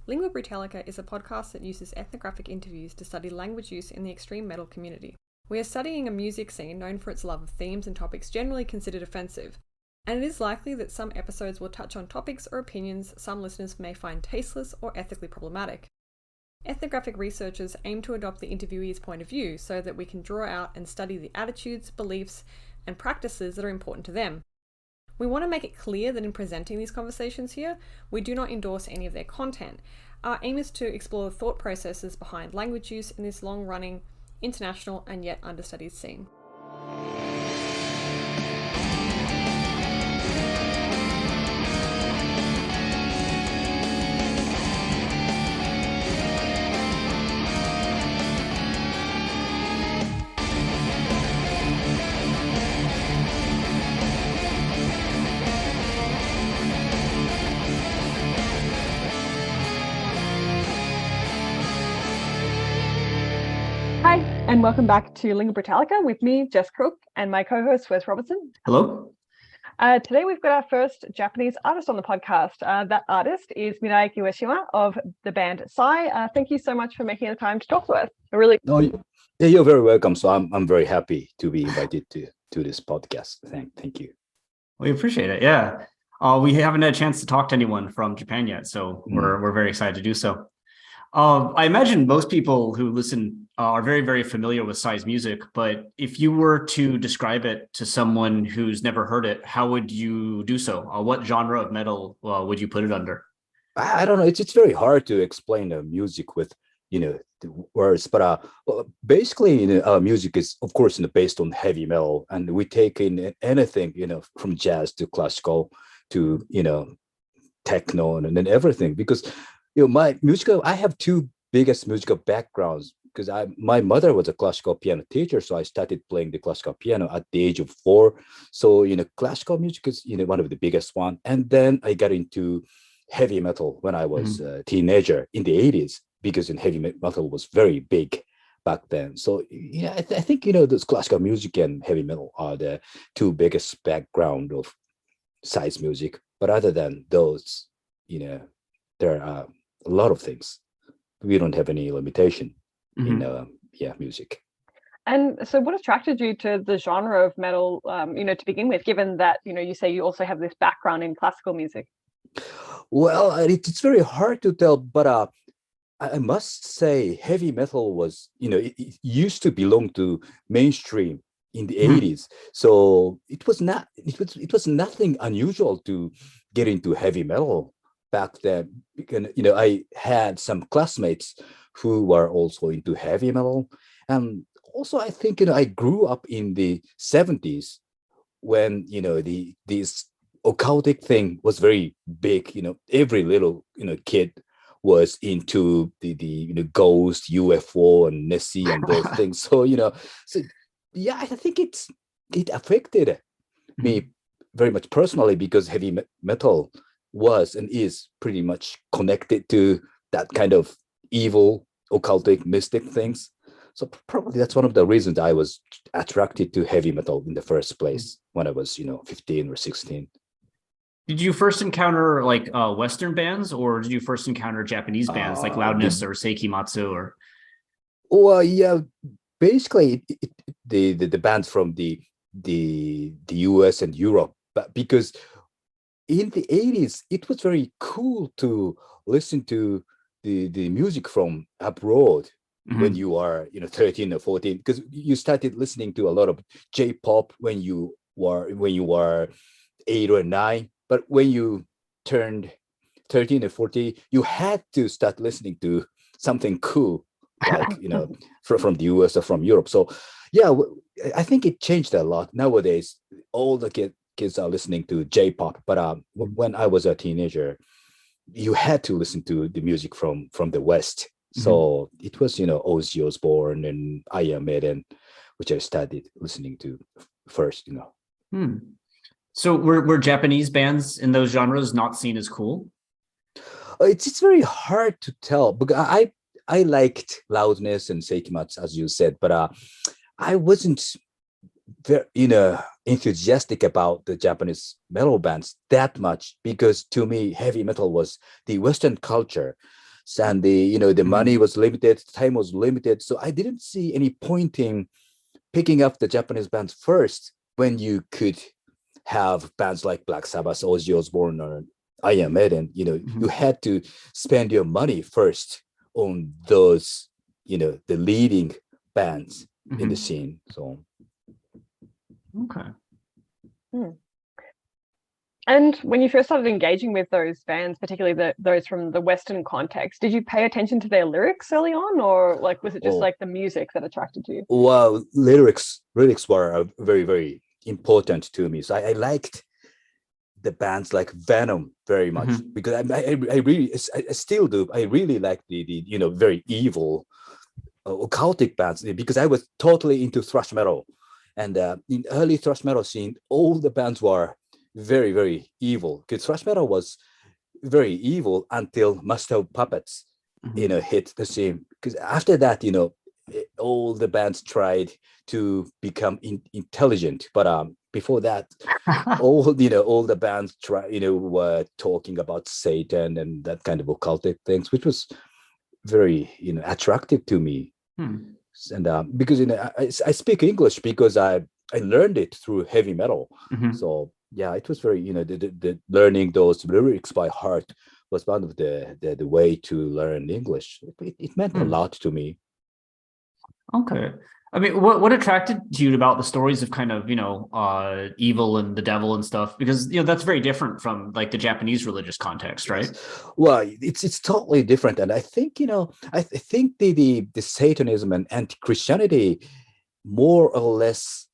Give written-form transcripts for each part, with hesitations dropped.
Lingua Brutalica is a podcast that uses ethnographic interviews to study language use in the extreme metal community. We are studying a music scene known for its love of themes and topics generally considered offensive, and it is likely that some episodes will touch on topics or opinions some listeners may find tasteless or ethically problematic. Ethnographic researchers aim to adopt the interviewee's point of view so that we can draw out and study the attitudes, beliefs, and practices that are important to them. We want to make it clear that in presenting these conversations here, we do not endorse any of their content. Our aim is to explore the thought processes behind language use in this long-running, international, and yet understudied scene. Hi, and welcome back to Lingua Brutalica with me, Jess Crook, and my co-host, Wes Robertson. Hello. Today we've got our first Japanese artist on the podcast. That artist is Mirai Kawashima of the band Sigh. Thank you so much for making the time to talk to us. You're very welcome. So I'm very happy to be invited to this podcast. Thank you. We appreciate it. Yeah. We haven't had a chance to talk to anyone from Japan yet, so we're very excited to do so. I imagine most people who listen are very, very familiar with Sigh's music, but if you were to describe it to someone who's never heard it, how would you do so? What genre of metal would you put it under? I don't know. It's very hard to explain the music with the words, but basically, our music is of course based on heavy metal, and we take in anything from jazz to classical to techno and then everything because. I have two biggest musical backgrounds because my mother was a classical piano teacher, so I started playing the classical piano at the age of 4. So classical music is one of the biggest one, and then I got into heavy metal when I was a teenager in the 80s because heavy metal was very big back then. So I think those classical music and heavy metal are the two biggest background of Sigh's music. But other than those, there are a lot of things. We don't have any limitation in music. And so what attracted you to the genre of metal, to begin with, given that, you say you also have this background in classical music? Well, it's very hard to tell, but I must say heavy metal was, it used to belong to mainstream in the 80s. So it was nothing unusual to get into heavy metal back then. I had some classmates who were also into heavy metal, and also I think I grew up in the 70s when this occultic thing was very big. Every little kid was into the ghost, UFO, and Nessie and those things. So I think it affected me very much personally because heavy metal was and is pretty much connected to that kind of evil, occultic, mystic things. So probably that's one of the reasons I was attracted to heavy metal in the first place when I was, 15 or 16. Did you first encounter Western bands, or did you first encounter Japanese bands like Loudness or Seikimatsu? Or well, yeah, basically the bands from the US and Europe, but because in the 80s, it was very cool to listen to the music from abroad when you are 13 or 14, because you started listening to a lot of J-pop when you were 8 or 9. But when you turned 13 or 14, you had to start listening to something cool, like from the US or from Europe. So yeah, I think it changed a lot. Nowadays, all the kids are listening to J-pop, but when I was a teenager, you had to listen to the music from the West. So it was Ozzy Osbourne and Iron Maiden, which I started listening to first. So were Japanese bands in those genres not seen as cool? It's very hard to tell because I liked Loudness and Seikimatsu, as you said, but I wasn't very enthusiastic about the Japanese metal bands that much because to me heavy metal was the Western culture. and the money was limited, time was limited. So I didn't see any point in picking up the Japanese bands first when you could have bands like Black Sabbath, Ozzy Osbourne, or Iron Maiden. You had to spend your money first on those, the leading bands in the scene. So Okay. And when you first started engaging with those bands, particularly those from the Western context, did you pay attention to their lyrics early on, or like was it just like the music that attracted you? Well, lyrics were very, very important to me. So I liked the bands like Venom very much because I really, I still do. I really like the very evil occultic bands because I was totally into thrash metal, and in early thrash metal scene, all the bands were very, very evil. Because thrash metal was very evil until Master of Puppets, hit the scene. Because after that, all the bands tried to become intelligent, but before that, all the bands were talking about Satan and that kind of occultic things, which was very attractive to me. And because I speak English because I learned it through heavy metal. So yeah, it was very the learning those lyrics by heart was one of the way to learn English. It meant a lot to me. Okay. I mean, what attracted you about the stories of kind of, evil and the devil and stuff? Because, that's very different from like the Japanese religious context, right? Well, it's totally different. And I think, I think the Satanism and anti-Christianity more or less,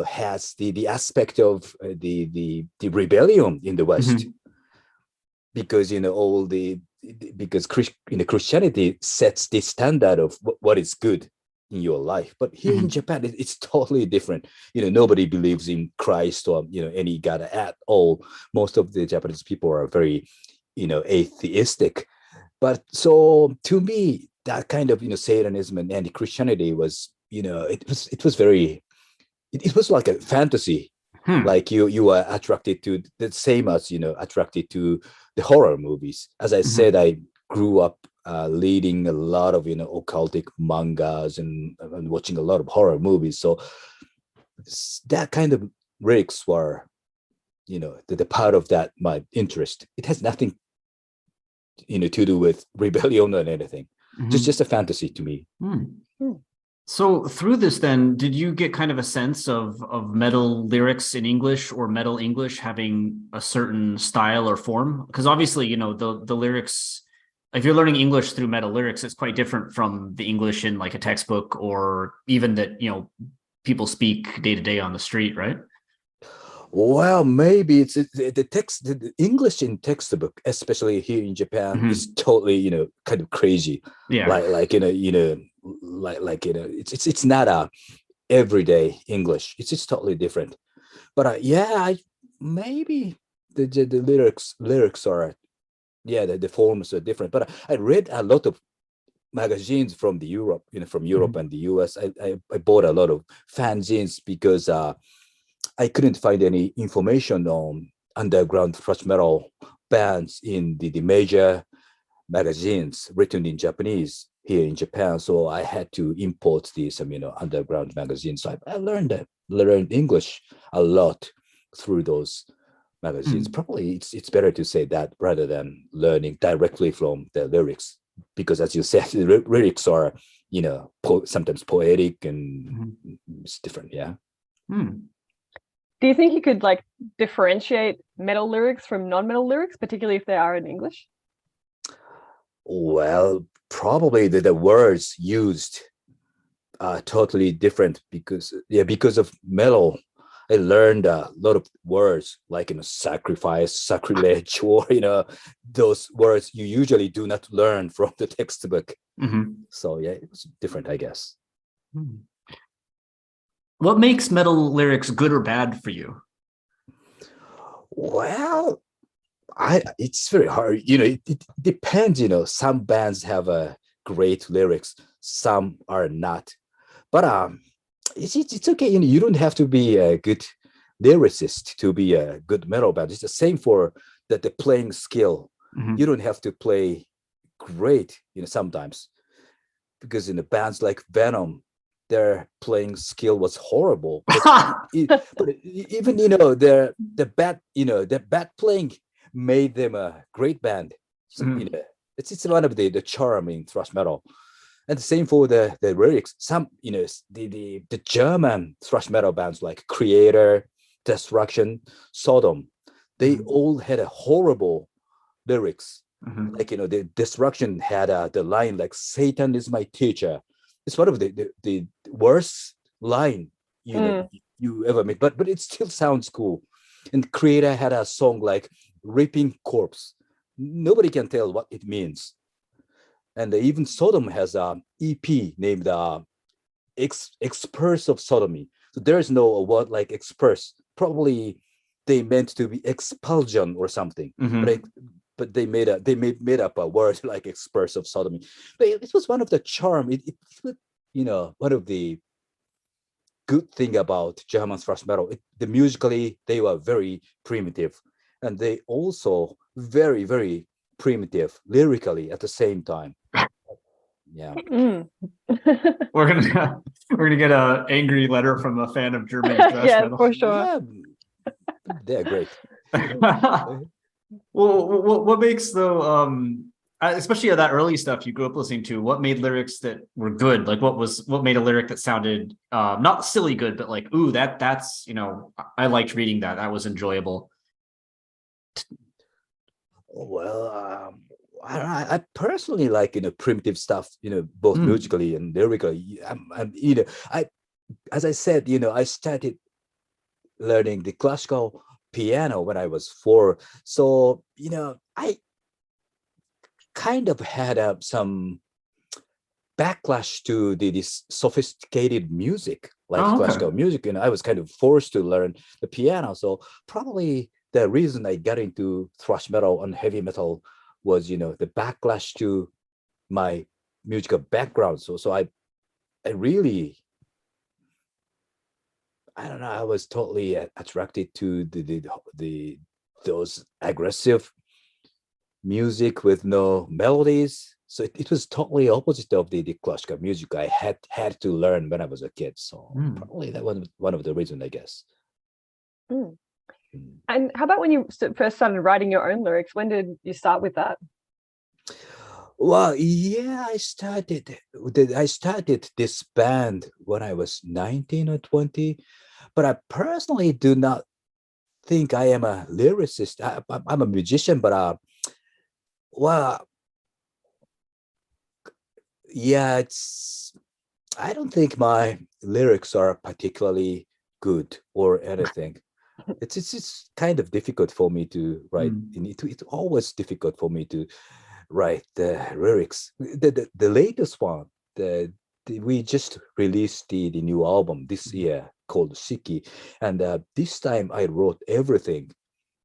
has the aspect of the rebellion in the West. Because, because Christianity sets the standard of what is good in your life, but here in Japan it's totally different. Nobody believes in Christ or any god at all. Most of the Japanese people are very atheistic, but so to me that kind of Satanism and anti-Christianity was it was very it was like a fantasy. Like you are attracted to the same as attracted to the horror movies. As I said, I grew up leading a lot of occultic mangas and watching a lot of horror movies. So that kind of lyrics were the part of that my interest. It has nothing to do with rebellion or anything. Just a fantasy to me. So through this, then, did you get kind of a sense of metal lyrics in English or metal English having a certain style or form? Because obviously, the lyrics, if you're learning English through metal lyrics, it's quite different from the English in like a textbook or even that, people speak day to day on the street, right? Well, maybe it's the text, the English in textbook, especially here in Japan, is totally, kind of crazy. Yeah. It's not a everyday English. It's just totally different. But maybe the lyrics are, the forms are different. But I read a lot of magazines from Europe and the US. I bought a lot of fanzines because I couldn't find any information on underground thrash metal bands in the major magazines written in Japanese here in Japan. So I had to import these underground magazines. So I learned English a lot through those magazines. Probably it's better to say that rather than learning directly from the lyrics, because as you said, the lyrics are sometimes poetic and it's different. Do you think you could like differentiate metal lyrics from non-metal lyrics, particularly if they are in English? Well, probably the words used are totally different because of metal. I learned a lot of words like sacrifice, sacrilege, or those words you usually do not learn from the textbook. So it was different, I guess. What makes metal lyrics good or bad for you? Well, it's very hard. It depends. Some bands have great lyrics, some are not. But it's okay. You don't have to be a good lyricist to be a good metal band. It's the same for the playing skill. You don't have to play great, sometimes, because in the bands like Venom, their playing skill was horrible. But even the bad playing made them a great band. So, it's one of the charm in thrash metal. And the same for the lyrics. Some, the German thrash metal bands like Creator, Destruction, Sodom, they all had a horrible lyrics. Like, the Destruction had the line like "Satan is my teacher." It's one of the worst line you ever made, but it still sounds cool. And Creator had a song like "Ripping Corpse." Nobody can tell what it means. And even Sodom has a EP named "Experts of Sodomy." So there is no word like experts. Probably they meant to be expulsion or something. But they made up a word like "experts of sodomy." But it was one of the charm. It one of the good thing about German thrash metal. The musically they were very primitive, and they also very very primitive lyrically at the same time. Yeah. We're gonna get an angry letter from a fan of German thrash metal. For sure. Yeah, they're great. Well, what makes though, especially that early stuff you grew up listening to, what made lyrics that were good? Like what made a lyric that sounded not silly good, but like, ooh, that's I liked reading that. That was enjoyable. Well, I personally like primitive stuff, both musically and lyrically. As I said, I started learning the classical piano when I was 4. So, I kind of had some backlash to this sophisticated music, like classical music. I was kind of forced to learn the piano. So probably the reason I got into thrash metal and heavy metal was, the backlash to my musical background. So I really, I don't know, I was totally attracted to those aggressive music with no melodies. So it was totally opposite of the classical music I had to learn when I was a kid. So probably that was one of the reasons, I guess. And how about when you first started writing your own lyrics? When did you start with that? Well, yeah, I started this band when I was 19 or 20, but I personally do not think I am a lyricist. I'm a musician, but well, yeah, I don't think my lyrics are particularly good or anything. It's kind of difficult for me to write. It's always difficult for me to write the lyrics. The latest one, we just released the new album this year called Shiki, and this time I wrote everything,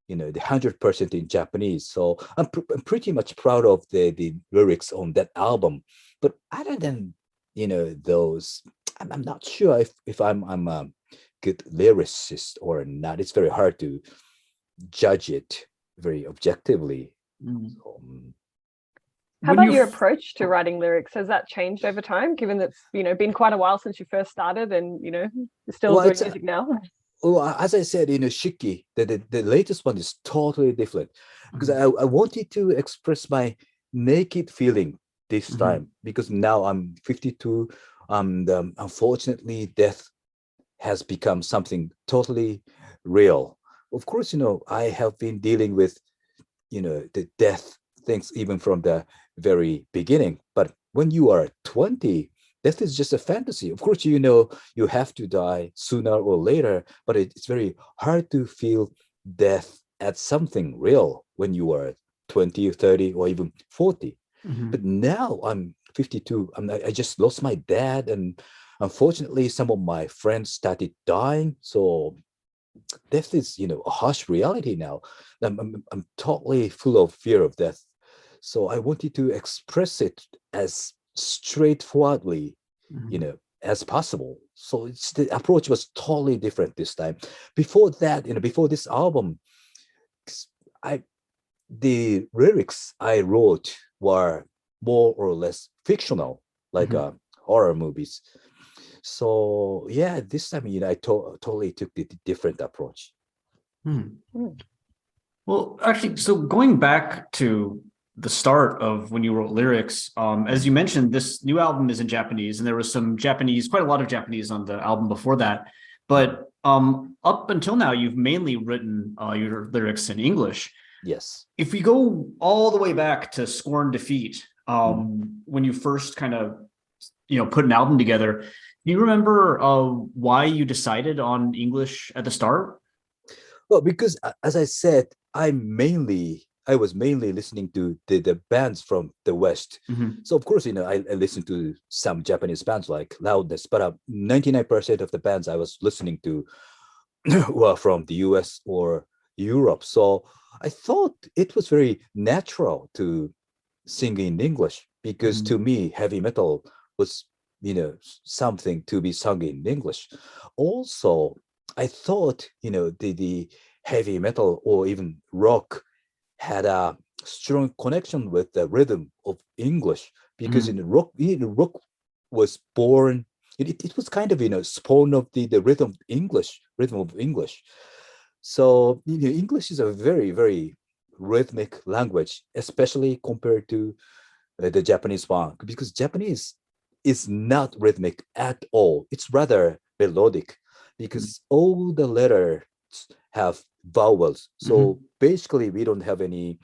the 100% in Japanese. So I'm pretty much proud of the lyrics on that album. But other than those, I'm not sure if I'm a good lyricist or not. It's very hard to judge it very objectively. How about your approach to writing lyrics? Has that changed over time, given that it's been quite a while since you first started, and you're still doing music now? Well, as I said, Shiki, the latest one is totally different because I wanted to express my naked feeling this time, because now I'm 52, and unfortunately, death has become something totally real. Of course, I have been dealing with, the death things even from the very beginning. But when you are 20, death is just a fantasy. Of course, you have to die sooner or later, but it's very hard to feel death as something real when you are 20 or 30 or even 40. But now I'm 52. I just lost my dad, and unfortunately, some of my friends started dying. So death is, a harsh reality now. I'm totally full of fear of death. So I wanted to express it as straightforwardly, as possible. So the approach was totally different this time. Before that, before this album, the lyrics I wrote were more or less fictional, like horror movies. So yeah, this time, I totally took the different approach. Well, actually, so going back to the start of when you wrote lyrics, as you mentioned, this new album is in Japanese, and there was some Japanese, quite a lot of Japanese on the album before that. But up until now, you've mainly written your lyrics in English. Yes. If we go all the way back to Scorn Defeat, when you first kind of, put an album together, do you remember why you decided on English at the start? Well, because as I said, I was mainly listening to the bands from the West. So of course, I listened to some Japanese bands like Loudness, but 99% of the bands I was listening to were from the US or Europe. So I thought it was very natural to sing in English, because to me, heavy metal was, something to be sung in English. Also, I thought, the heavy metal or even rock had a strong connection with the rhythm of English, because rock was born. It was kind of, spawn of the rhythm of English. So English is a very, very rhythmic language, especially compared to the Japanese one, because Japanese is not rhythmic at all. It's rather melodic, because all the letters have vowels. So basically, we don't have any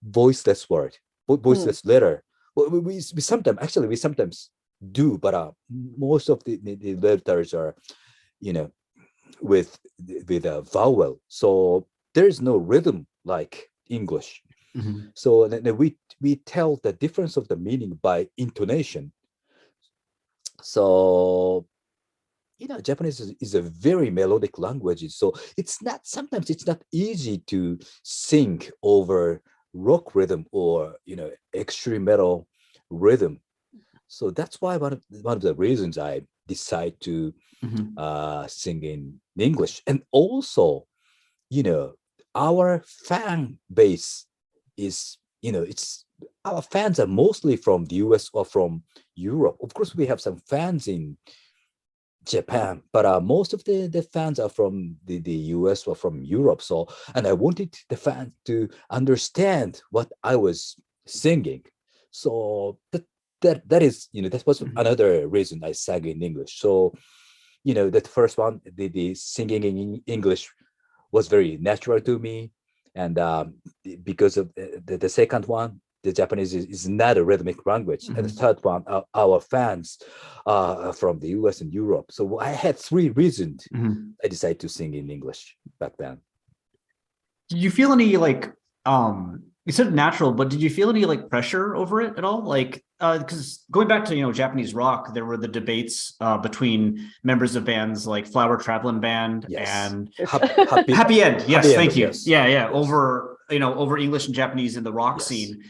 voiceless word, voiceless letter. Well, we sometimes do, but most of the letters are, with a vowel. So there's no rhythm like English. So then we tell the difference of the meaning by intonation. So Japanese is a very melodic language. So sometimes it's not easy to sing over rock rhythm or extreme metal rhythm. So that's why one of the reasons I decide to sing in English. And also, our fan base is, it's our fans are mostly from the US or from Europe. Of course, we have some fans in Japan, but most of the fans are from the US or from Europe. So, and I wanted the fans to understand what I was singing. So that is, that was another reason I sang in English. So, that first one, the singing in English was very natural to me. And because of the second one, the Japanese is not a rhythmic language. And the third one, our fans from the US and Europe. So I had three reasons I decided to sing in English back then. Did you feel any you said natural, but did you feel any pressure over it at all? Because going back to Japanese rock, there were the debates between members of bands like Flower Traveling Band and Happy End. Yes, thank you. Yes. Yeah. Yes. Over English and Japanese in the rock scene.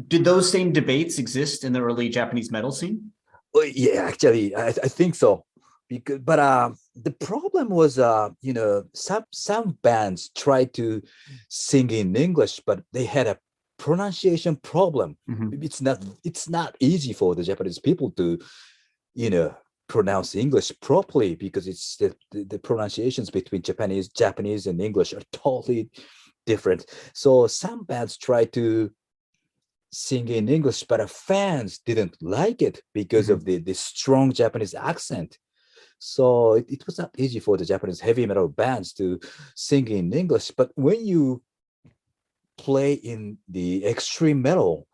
Did those same debates exist in the early Japanese metal scene? Well, yeah, actually, I think so. But the problem was, some bands tried to sing in English, but they had a pronunciation problem. It's not easy for the Japanese people to, pronounce English properly, because it's the pronunciations between Japanese and English are totally different. So some bands tried to sing in English, but fans didn't like it because of the strong Japanese accent. So it was not easy for the Japanese heavy metal bands to sing in English. But when you play in the extreme metal,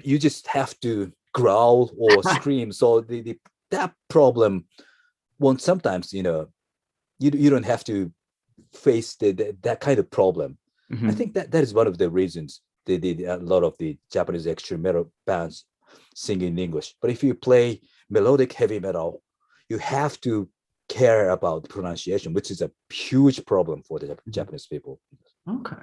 you just have to growl or scream. So that problem won't sometimes, you don't have to face that kind of problem. I think that is one of the reasons a lot of the Japanese extreme metal bands sing in English. But if you play melodic heavy metal, you have to care about the pronunciation, which is a huge problem for the Japanese people. Okay.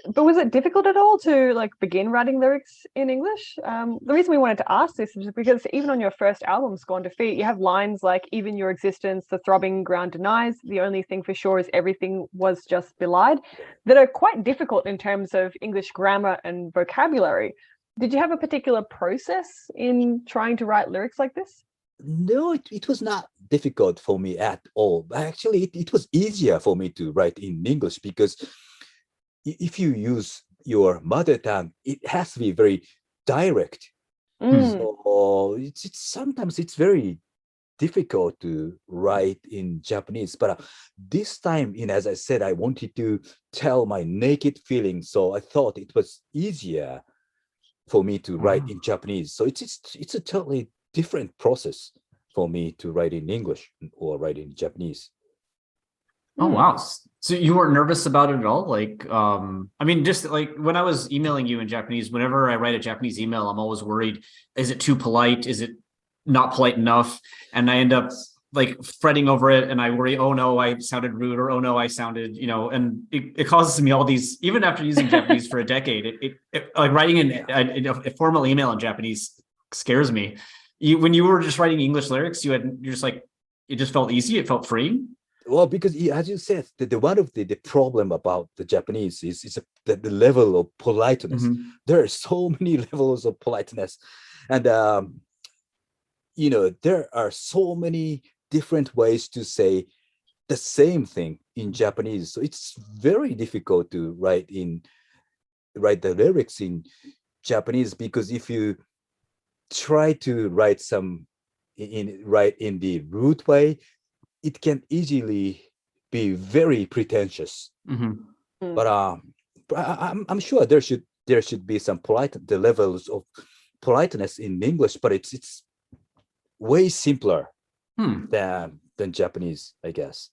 But was it difficult at all to like begin writing lyrics in English? The reason we wanted to ask this is because even on your first album, Scorn Defeat, you have lines like, even your existence, the throbbing ground denies. The only thing for sure is everything was just belied, that are quite difficult in terms of English grammar and vocabulary. Did you have a particular process in trying to write lyrics like this? No, it was not difficult for me at all. Actually, it was easier for me to write in English because if you use your mother tongue, it has to be very direct. So it's sometimes it's very difficult to write in Japanese. But this time, as I said, I wanted to tell my naked feelings, so I thought it was easier for me to write in Japanese. So it's a totally different process for me to write in English or write in Japanese. Oh, wow. So you weren't nervous about it at all? Like, I mean, just like when I was emailing you in Japanese, whenever I write a Japanese email, I'm always worried, is it too polite? Is it not polite enough? And I end up like fretting over it, and I worry, oh no, I sounded rude, or oh no, I sounded, and it causes me all these, even after using Japanese for a decade, it like writing a formal email in Japanese scares me. When you were just writing English lyrics, you're just like, it just felt easy, it felt freeing. Well, because as you said, the one of the problem about the Japanese is the level of politeness. There are so many levels of politeness, and there are so many different ways to say the same thing in Japanese. So it's very difficult to write the lyrics in Japanese, because if you try to write in the rude way, it can easily be very pretentious. But I'm sure there should be some the levels of politeness in English, but it's way simpler than Japanese, I guess.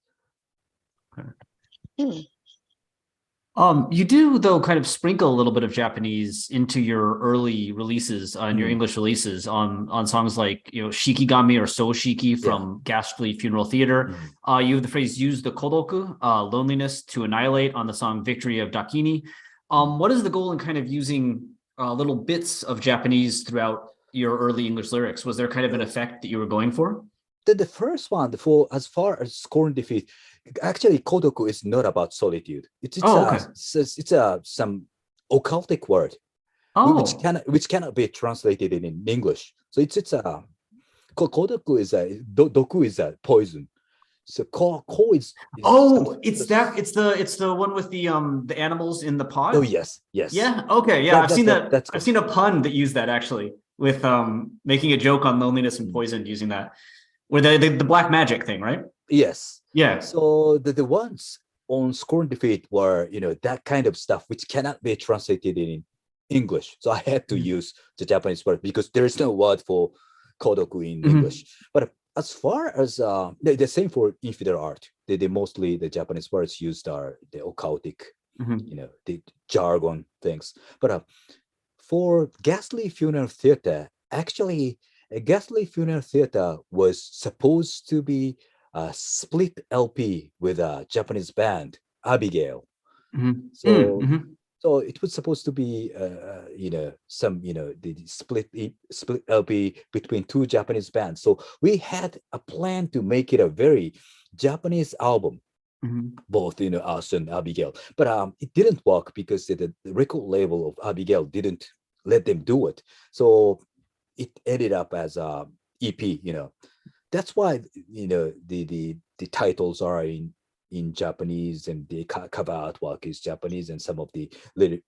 You do, though, kind of sprinkle a little bit of Japanese into your early releases, and your English releases on songs like, Shikigami or So Shiki from Ghastly Funeral Theater. You have the phrase "use the kodoku," loneliness, to annihilate, on the song Victory of Dakini. What is the goal in kind of using little bits of Japanese throughout your early English lyrics? Was there kind of an effect that you were going for? The first one, for as far as Scorn Defeat, actually kodoku is not about solitude. It's some occultic word, which cannot be translated in English. So it's kodoku is doku is a poison. So ko is it's the one with the animals in the pod. Oh yes. Yeah, okay, yeah, I've seen that. I've seen a pun that used that, actually, with making a joke on loneliness and poison, using that, where the black magic thing, right? Yes. Yeah. So the ones on Scorn Defeat were, that kind of stuff which cannot be translated in English. So I had to use the Japanese word, because there is no word for kodoku in English. But as far as the same for infidel art, they mostly, the Japanese words used are the occultic, the jargon things. But for Ghastly Funeral Theater, actually, a Ghastly Funeral Theater was supposed to be a split LP with a Japanese band, Abigail. So it was supposed to be, the split LP between two Japanese bands. So we had a plan to make it a very Japanese album, both us and Abigail. But it didn't work, because the record label of Abigail didn't let them do it. So it ended up as a EP. That's why the titles are in Japanese, and the cover artwork is Japanese, and some of the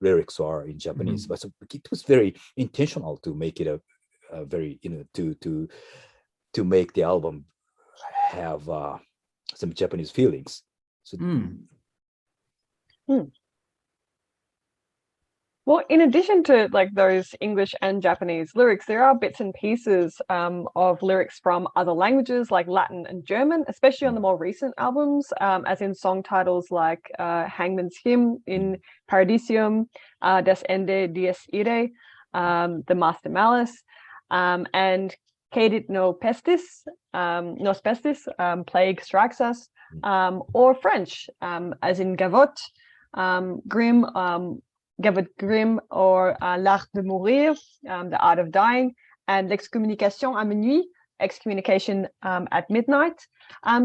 lyrics are in Japanese. But so it was very intentional to make it a very to make the album have some Japanese feelings. So. Well, in addition to like those English and Japanese lyrics, there are bits and pieces of lyrics from other languages like Latin and German, especially on the more recent albums, as in song titles like Hangman's Hymn in Paradisium, Das Ende dies Irae, The Master Malice, and Cadit no Pestis, Nos Pestis, Plague Strikes Us, or French, as in Gavotte, Grim, Gebet Grimm, or L'Art de Mourir, The Art of Dying, and L'excommunication à minuit, Excommunication at Midnight.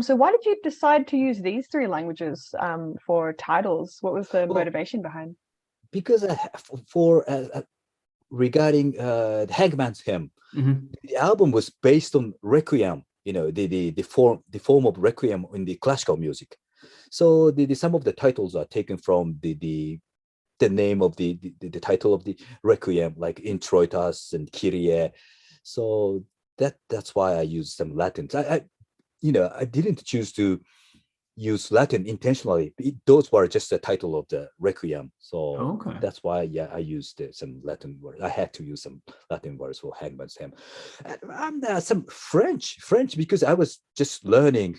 So why did you decide to use these three languages for titles? What was the motivation behind? Because for regarding the Hangman's Hymn, the album was based on Requiem, the form of Requiem in the classical music. So the some of the titles are taken from the name of the title of the Requiem, like Introitus and Kyrie. So that's why I used some Latin. I didn't choose to use Latin intentionally. Those were just the title of the Requiem. So that's why, I used some Latin words. I had to use some Latin words for Hangman's Hymn. And some French because I was just learning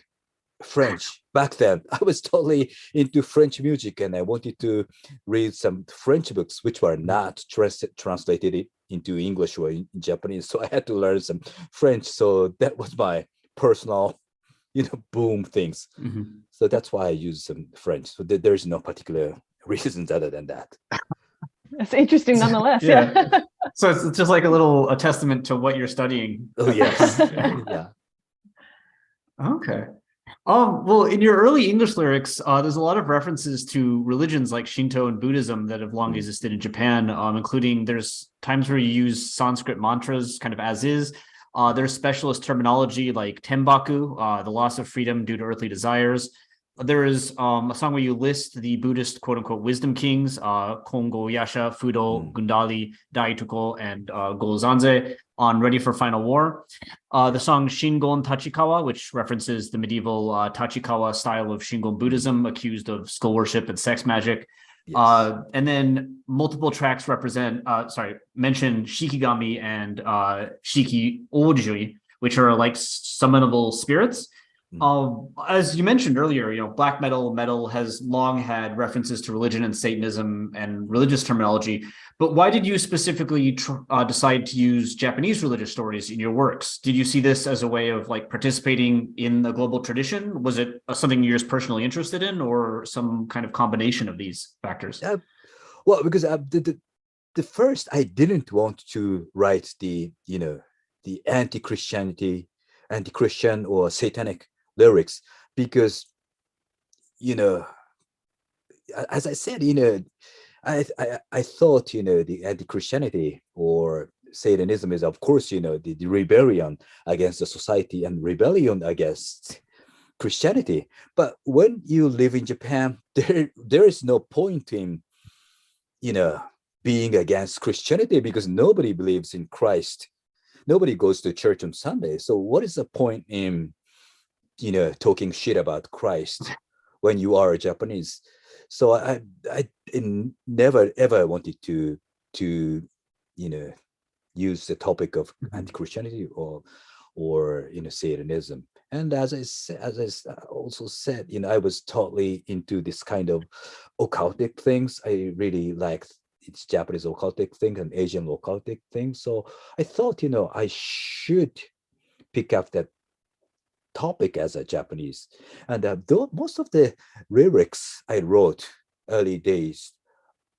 French back then. I was totally into French music, and I wanted to read some French books which were not translated into English or in Japanese. So I had to learn some French. So that was my personal boom things. So that's why I use some French. So there's no particular reasons other than that. It's interesting nonetheless. Yeah. So it's just like a testament to what you're studying. Oh yes. Yeah. Okay. Well, in your early English lyrics, there's a lot of references to religions like Shinto and Buddhism that have long existed in Japan, including there's times where you use Sanskrit mantras kind of as is. There's specialist terminology like tembaku, the loss of freedom due to earthly desires. There is a song where you list the Buddhist quote-unquote wisdom kings, Kongo Yasha, Fudo, Gundali, Daituko, and Golozanze on Ready for Final War. The song Shingon Tachikawa, which references the medieval Tachikawa style of Shingon Buddhism, accused of skull worship and sex magic. Yes. And then multiple tracks mention Shikigami and Shiki Ojui, which are like summonable spirits. As you mentioned earlier, black metal has long had references to religion and Satanism and religious terminology. But why did you specifically decide to use Japanese religious stories in your works? Did you see this as a way of like participating in the global tradition? Was it something you're just personally interested in, or some kind of combination of these factors? Well, because the first, I didn't want to write the anti-Christian or satanic lyrics, because as I said, I thought the anti-Christianity or Satanism is, of course, the rebellion against the society and rebellion against Christianity. But when you live in Japan, there is no point in being against Christianity, because nobody believes in Christ. Nobody goes to church on Sunday. So what is the point in talking shit about Christ when you are a Japanese? So I never ever wanted to use the topic of anti-Christianity or Satanism. And as I also said, I was totally into this kind of occultic things. I really liked it's Japanese occultic thing and Asian occultic thing. So I thought, I should pick up that topic as a Japanese. And though most of the lyrics I wrote early days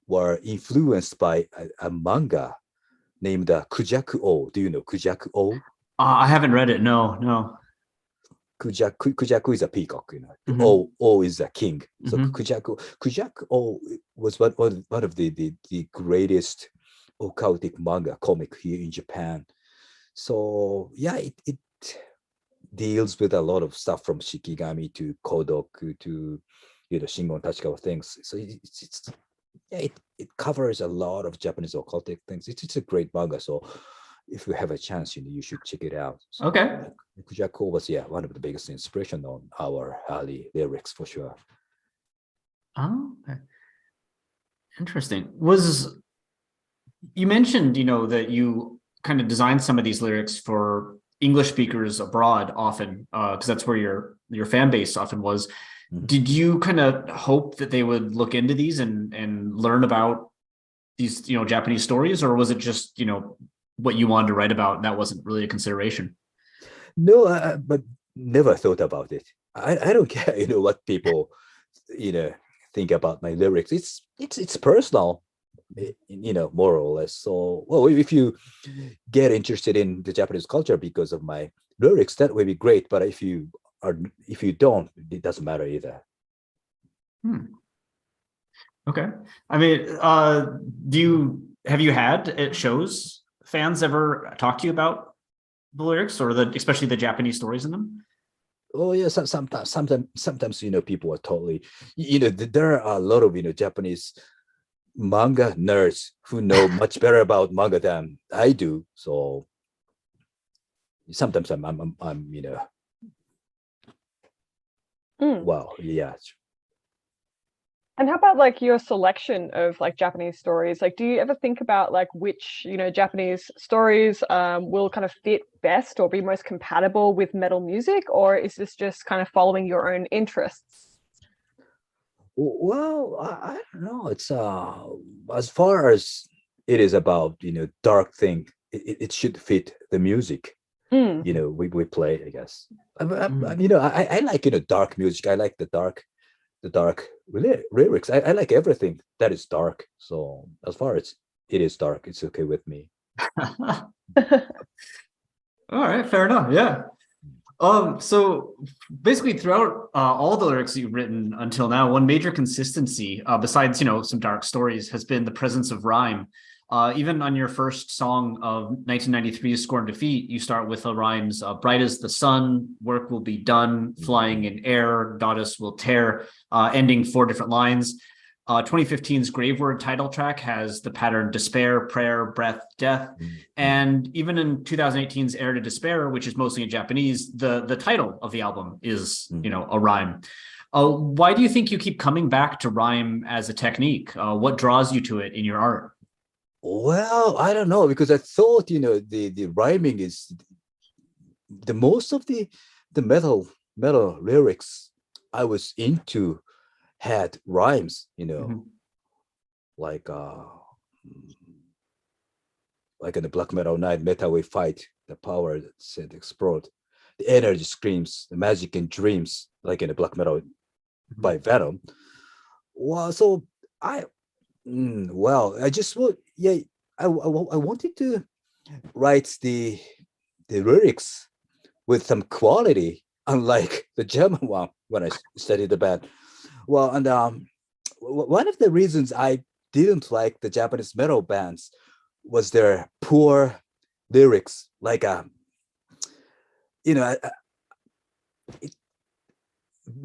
were influenced by a manga named Kujaku O. Do you know Kujaku O? I haven't read it. No. Kujaku is a peacock, O is a king. So Kujaku O was one of the greatest occultic manga comic here in Japan. So yeah, it deals with a lot of stuff from Shikigami to Kodoku to Shingon Tachikawa things. So it covers a lot of Japanese occultic things. It's a great manga. So if you have a chance, you should check it out. So, okay. Kujaku was one of the biggest inspiration on our early lyrics for sure. Oh, okay. Interesting. You mentioned that you kind of designed some of these lyrics for English speakers abroad often, because that's where your fan base often was. Mm-hmm. Did you kind of hope that they would look into these and learn about these Japanese stories, or was it just what you wanted to write about and that wasn't really a consideration? No, but never thought about it. I don't care what people think about my lyrics. It's personal. more or less. So, well, if you get interested in the Japanese culture because of my lyrics, that would be great. But if you don't, it doesn't matter either. Okay. I mean, have you had at shows fans ever talk to you about the lyrics or especially the Japanese stories in them? Oh yeah, sometimes people are totally, there are a lot of Japanese manga nerds who know much better about manga than I do. So sometimes I'm wow, yeah. And how about like your selection of like Japanese stories? Like, do you ever think about like which, Japanese stories will kind of fit best or be most compatible with metal music? Or is this just kind of following your own interests? Well, I don't know. It's as far as it is about dark thing, it should fit the music. We play, I guess. I like dark music. I like the dark lyrics. I like everything that is dark. So as far as it is dark, it's okay with me. All right, fair enough. Yeah. So basically throughout all the lyrics that you've written until now, one major consistency, besides, some dark stories, has been the presence of rhyme. Even on your first song of 1993's Scorn and Defeat, you start with the rhymes, bright as the sun, work will be done, flying in air, goddess will tear, ending 4 different lines. 2015's Grave Word title track has the pattern despair, prayer, breath, death. And even in 2018's Air to Despair, which is mostly in Japanese, the title of the album is, a rhyme. Why do you think you keep coming back to rhyme as a technique? What draws you to it in your art? Well, I don't know, because I thought, the rhyming is the most of the metal lyrics I was into had rhymes, like in the black metal night, Meta We Fight, the power that said explode, the energy screams, the magic in dreams, like in the black metal by Venom. Well, so I just I wanted to write the lyrics with some quality, unlike the German one when I studied the band. Well, and one of the reasons I didn't like the Japanese metal bands was their poor lyrics. Like,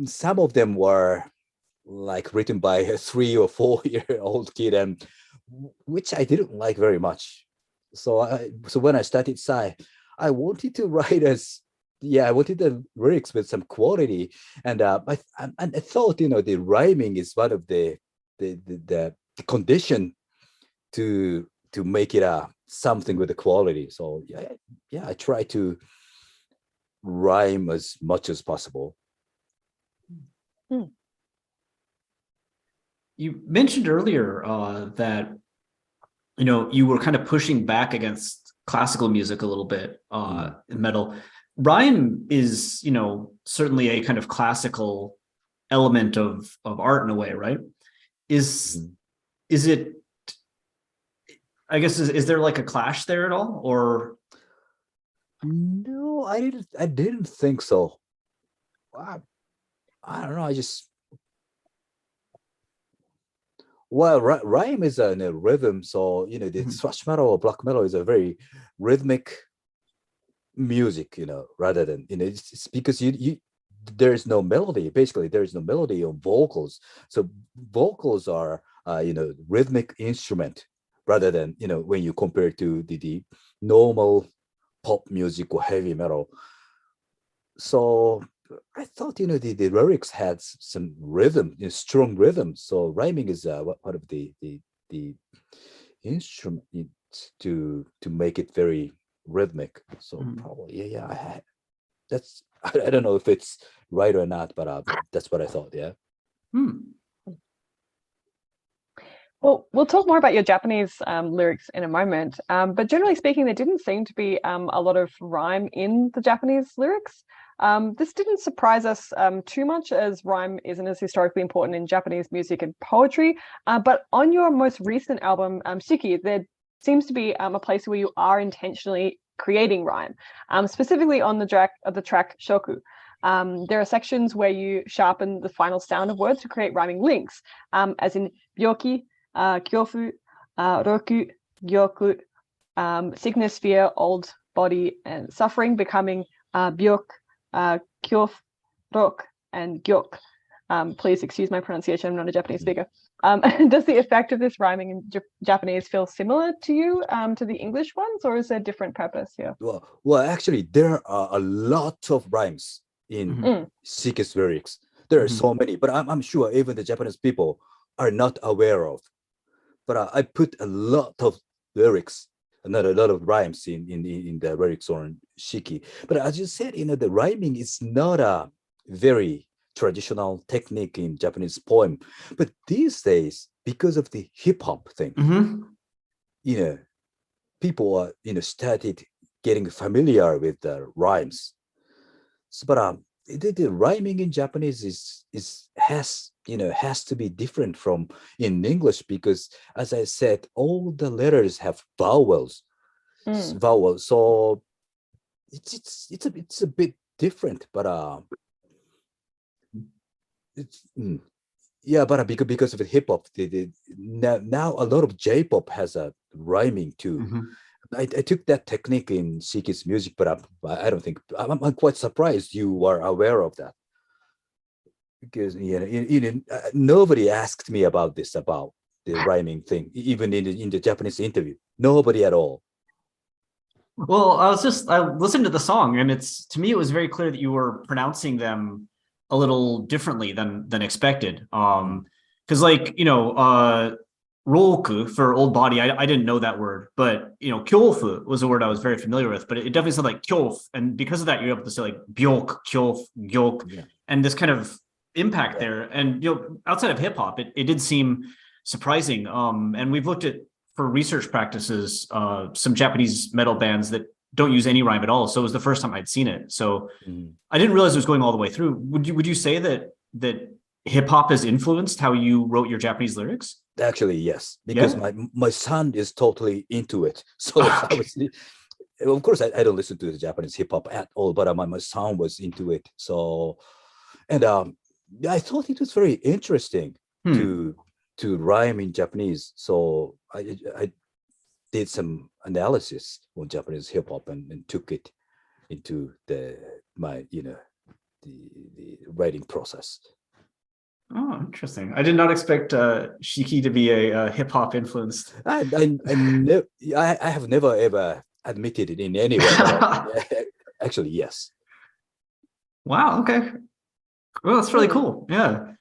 some of them were like written by a 3 or 4-year-old kid, and which I didn't like very much. So when I started Sigh, I wanted to write I wanted the lyrics with some quality, and I thought the rhyming is one of the condition to make it something with the quality. So I try to rhyme as much as possible. You mentioned earlier that you were kind of pushing back against classical music a little bit in metal. Rhyme is certainly a kind of classical element of art in a way, right? Is it, I guess, is there like a clash there at all, or? No, I didn't think so. I don't know. Rhyme is a rhythm. So, the thrash metal or black metal is a very rhythmic music, rather than, it's because there's no melody. Basically, there's no melody on vocals. So vocals are, rhythmic instrument rather than, when you compare to the normal pop music or heavy metal. So I thought, the lyrics had some rhythm, strong rhythm. So rhyming is part of the instrument to make it very rhythmic. So probably, that's I don't know if it's right or not, but that's what I thought. Yeah. Well, we'll talk more about your Japanese lyrics in a moment. But generally speaking, there didn't seem to be a lot of rhyme in the Japanese lyrics. This didn't surprise us too much, as rhyme isn't as historically important in Japanese music and poetry. But on your most recent album, Shiki, there seems to be a place where you are intentionally creating rhyme, specifically on the track Shoku. There are sections where you sharpen the final sound of words to create rhyming links, as in byoki, kyofu, roku, gyoku, sickness, fear, old body, and suffering, becoming byok, kyof, rok, and gyok. Please excuse my pronunciation, I'm not a Japanese speaker. Does the effect of this rhyming in Japanese feel similar to you, to the English ones, or is there a different purpose here? Well, actually, there are a lot of rhymes in Shiki's lyrics. There are so many, but I'm sure even the Japanese people are not aware of. But I put a lot of lyrics, not a lot of rhymes in the lyrics on Shiki. But as you said, the rhyming is not a very traditional technique in Japanese poem. But these days, because of the hip hop thing, people are started getting familiar with the rhymes. So, but the rhyming in Japanese has to be different from in English, because as I said, all the letters have vowels. So it's a bit different, but because of the hip hop, now a lot of J-pop has a rhyming too. I took that technique in Shiki's music, but I don't think I'm quite surprised you are aware of that, because nobody asked me about the rhyming thing, even in the Japanese interview. Nobody at all. Well, I listened to the song, and to me it was very clear that you were pronouncing them a little differently than expected. Because Roku for old body, I didn't know that word, but kyofu was a word I was very familiar with, but it definitely sounded like kyof, and because of that, you're able to say like byok, kyof, gyok, and this kind of impact there. And outside of hip hop, it did seem surprising. And we've looked at, for research practices, some Japanese metal bands that don't use any rhyme at all. So it was the first time I'd seen it. So I didn't realize it was going all the way through. Would you say that hip hop has influenced how you wrote your Japanese lyrics? Actually, yes, because my son is totally into it. So of course, I don't listen to the Japanese hip hop at all, but my son was into it. So, and I thought it was very interesting to rhyme in Japanese. So I did some analysis on Japanese hip hop and took it into the writing process. Oh, interesting. I did not expect Shiki to be a hip hop influenced. I have never ever admitted it in any way. Actually, yes. Wow. Okay. Well, that's really cool. Yeah.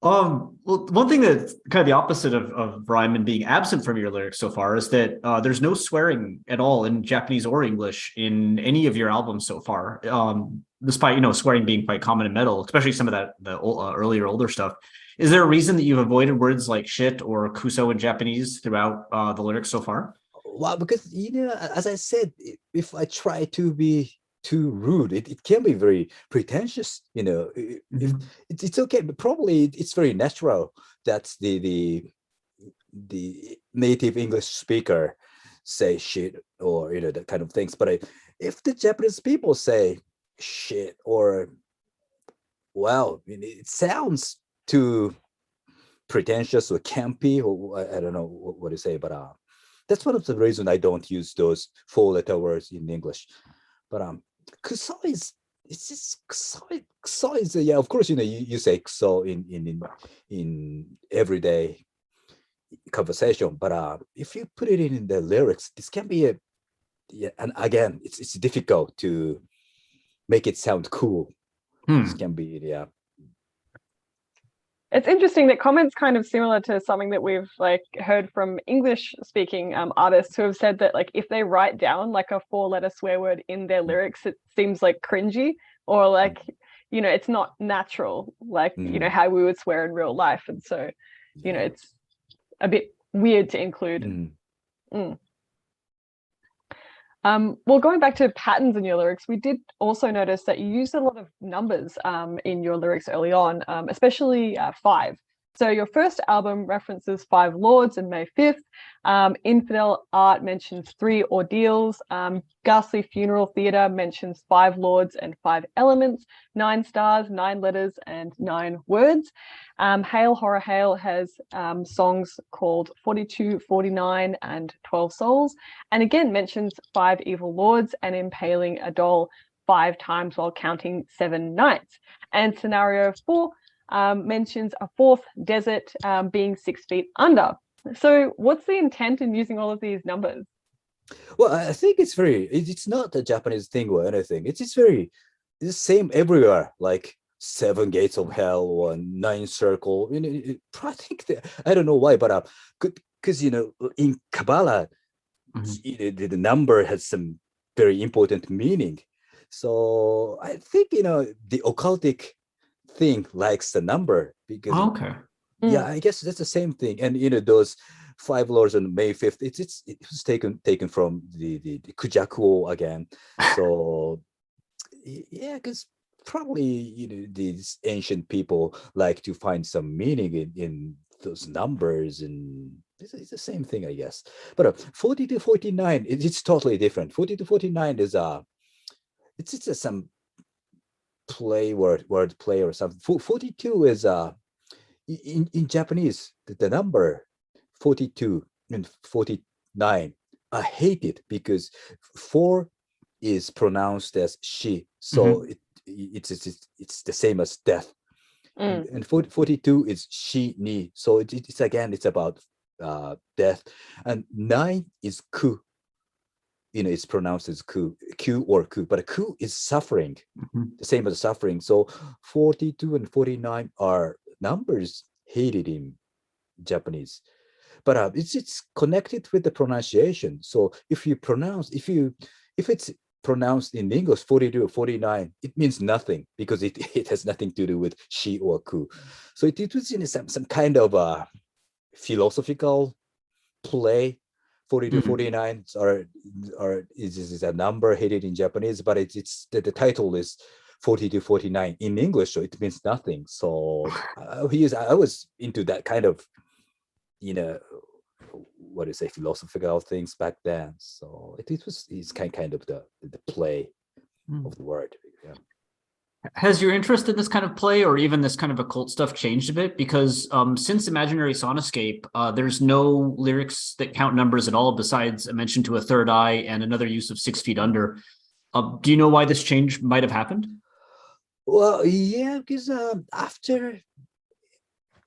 Well, one thing that's kind of the opposite of rhyme and being absent from your lyrics so far is that there's no swearing at all in Japanese or English in any of your albums so far. Despite swearing being quite common in metal, especially some of the older stuff. Is there a reason that you've avoided words like shit or kuso in Japanese throughout the lyrics so far? Well, because as I said, if I try to be too rude, it can be very pretentious. It's okay, but probably it's very natural that the native English speaker say shit or that kind of things. But if the Japanese people say shit or it sounds too pretentious or campy, or I don't know what to say, but that's one of the reasons I don't use those 4-letter words in English. But kuso is kuso is of course you say kuso in everyday conversation, but if you put it in the lyrics, this can be and again it's difficult to make it sound cool. This can be It's interesting that comments kind of similar to something that we've heard from English speaking artists who have said that if they write down like a 4-letter swear word in their lyrics, it seems cringy or it's not natural, how we would swear in real life. And so, it's a bit weird to include. Well, going back to patterns in your lyrics, we did also notice that you used a lot of numbers in your lyrics early on, especially 5. So your first album references 5 lords and May 5th. Infidel Art mentions 3 ordeals. Ghastly Funeral Theatre mentions 5 lords and 5 elements, 9 stars, 9 letters, and 9 words. Hail Horror Hail has songs called 42, 49, and 12 Souls, and again mentions 5 evil lords and impaling a doll 5 times while counting 7 nights. And scenario 4 mentions a 4th desert being 6 feet under. So what's the intent in using all of these numbers? Well, I think it's not a Japanese thing or anything. It's the same everywhere, like 7 gates of hell or 9 circle. I think I don't know why, but because in Kabbalah, the number has some very important meaning. So I think the occultic thing likes the number because Okay. yeah, I guess that's the same thing. And those 5 lords on May 5th, it was taken from the Kujakuo again. So yeah, because probably these ancient people like to find some meaning in those numbers, and it's the same thing, I guess. But 40 to 49, it's totally different. 40 to 49 is it's just some word play or something. 42 is in Japanese, the number 42 and 49, I hate it because 4 is pronounced as she, so it's the same as death. And 42 is she ni, so it's again, it's about death. And 9 is ku, it's pronounced as ku or ku, but ku is suffering, the same as suffering. So 42 and 49 are numbers hated in Japanese, but it's connected with the pronunciation. So if it's pronounced in English 42 or 49, it means nothing because it has nothing to do with she or ku. So it was in some kind of a philosophical play. 42 49 is a number hated in Japanese, but it's the title is 40 to 49 in English, so it means nothing. So I was into that kind of what do you say, philosophical things back then. So it's kind of the play of the word. Yeah. Has your interest in this kind of play or even this kind of occult stuff changed a bit? Because since Imaginary Sonoscape, there's no lyrics that count numbers at all besides a mention to a third eye and another use of 6 feet under. Do you know why this change might have happened? Well, yeah, because after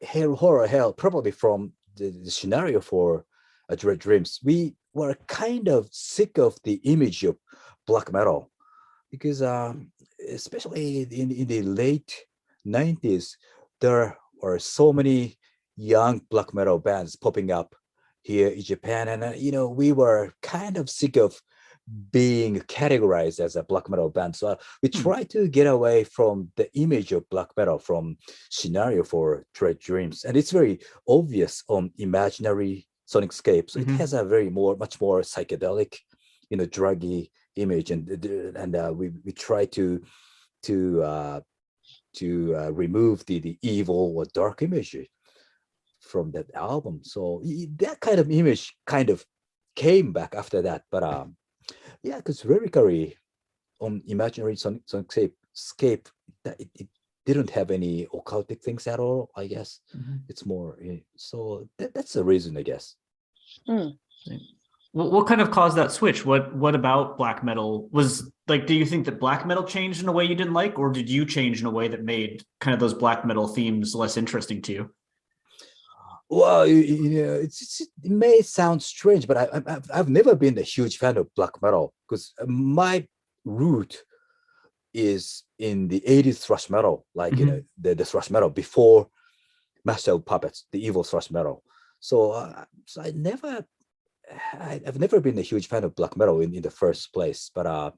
Horror Hell, probably from the scenario for Dread Dreams, we were kind of sick of the image of black metal because especially in the late 90s, there are so many young black metal bands popping up here in Japan. And, we were kind of sick of being categorized as a black metal band. So we try to get away from the image of black metal from scenario for Dread Dreams. And it's very obvious on Imaginary Sonicescape. So it has a much more psychedelic, druggy image. And we try to remove the evil or dark imagery from that album. So that kind of image kind of came back after that. But yeah, because lyrically on Imaginary Sonicescape, it didn't have any occultic things at all, I guess. It's more, so that's the reason, I guess. What kind of caused that switch? What about black metal was like? Do you think that black metal changed in a way you didn't like, or did you change in a way that made kind of those black metal themes less interesting to you? Well, it may sound strange, but I've never been a huge fan of black metal because my root is in the 80s thrash metal, like the thrash metal before Master of Puppets, the evil thrash metal. So I've never been a huge fan of black metal in the first place, but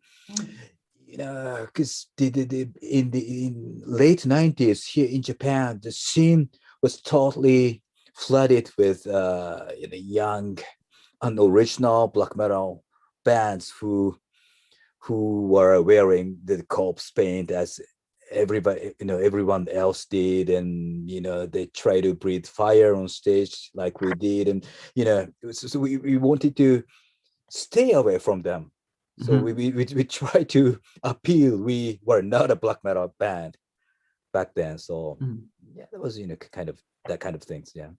because in late 90s here in Japan, the scene was totally flooded with young, unoriginal black metal bands who were wearing the corpse paint as everybody, everyone else did, and they try to breathe fire on stage like we did, and so we wanted to stay away from them. So we try to appeal we were not a black metal band back then. So yeah, that was kind of that kind of things. Yeah.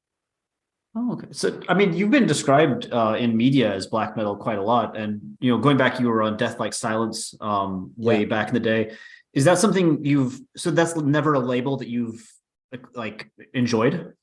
Oh, okay. So, I mean, you've been described in media as black metal quite a lot, and going back, you were on Death Like Silence way back in the day. Is that something so that's never a label that you've like enjoyed?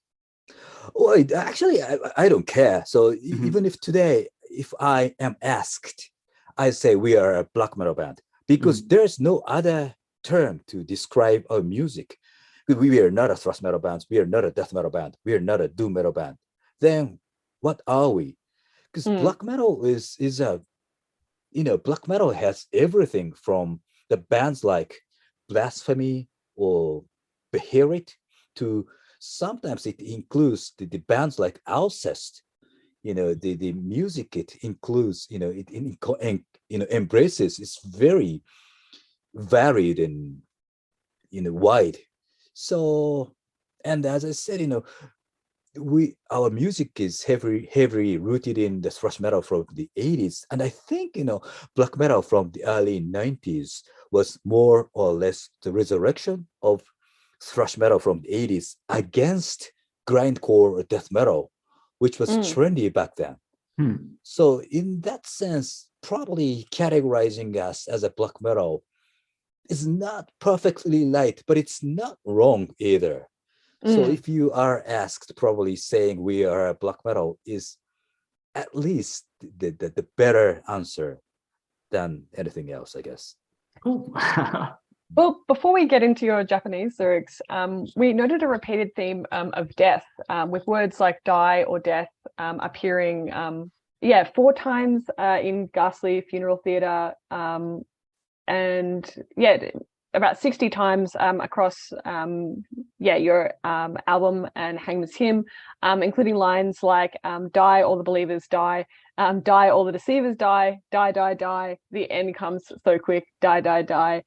Well, actually, I don't care. So even if today, if I am asked, I say we are a black metal band because there's no other term to describe our music. We are not a thrash metal band. We are not a death metal band. We are not a doom metal band. Then what are we? Because black metal is a black metal has everything from the bands like Blasphemy or Beherit to sometimes it includes the bands like Alcest. The music it includes, embraces, it's very varied and wide. So, and as I said, our music is heavily rooted in the thrash metal from the 80s, and I think black metal from the early 90s was more or less the resurrection of thrash metal from the 80s against grindcore or death metal, which was trendy back then. So in that sense, probably categorizing us as a black metal is not perfectly right, but it's not wrong either. So if you are asked, probably saying we are a black metal is at least the better answer than anything else, I guess. Cool. Well, before we get into your Japanese lyrics, we noted a repeated theme of death, with words like die or death appearing 4 times in Ghastly Funeral Theatre, and about 60 times across your album and Hangman's Hymn, including lines like die all the believers die, die all the deceivers die, die, die, die, the end comes so quick, die, die, die,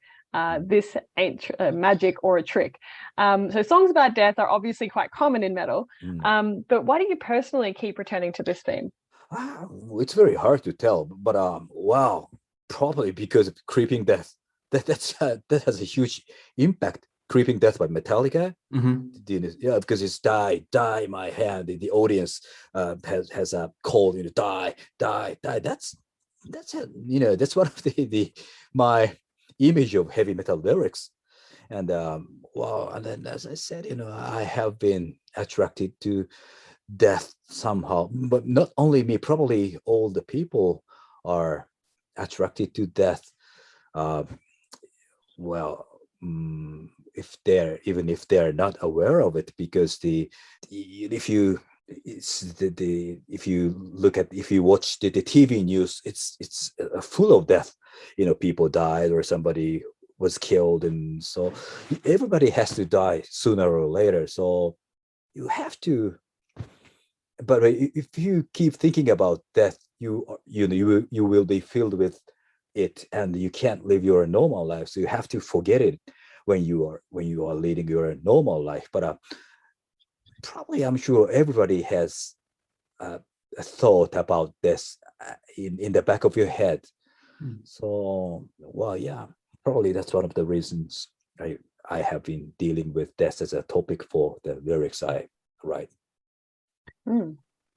this ain't magic or a trick. So songs about death are obviously quite common in metal, but why do you personally keep returning to this theme? It's very hard to tell, but wow, probably because of Creeping Death. That has a huge impact. Creeping Death by Metallica. Yeah, because it's die my hand. The audience has a call, die, die, die. That's that's one of the my image of heavy metal lyrics. And and then as I said, I have been attracted to death somehow, but not only me, probably all the people are attracted to death. Uh, well, if they're not aware of it, because if you if you watch the TV news, it's full of death. People died or somebody was killed, and so everybody has to die sooner or later. So you have to. But if you keep thinking about death, you will be filled with it, and you can't live your normal life. So you have to forget it when you are leading your normal life. But probably, I'm sure everybody has a thought about this in the back of your head. So, well, yeah, probably that's one of the reasons I have been dealing with death as a topic for the lyrics I write.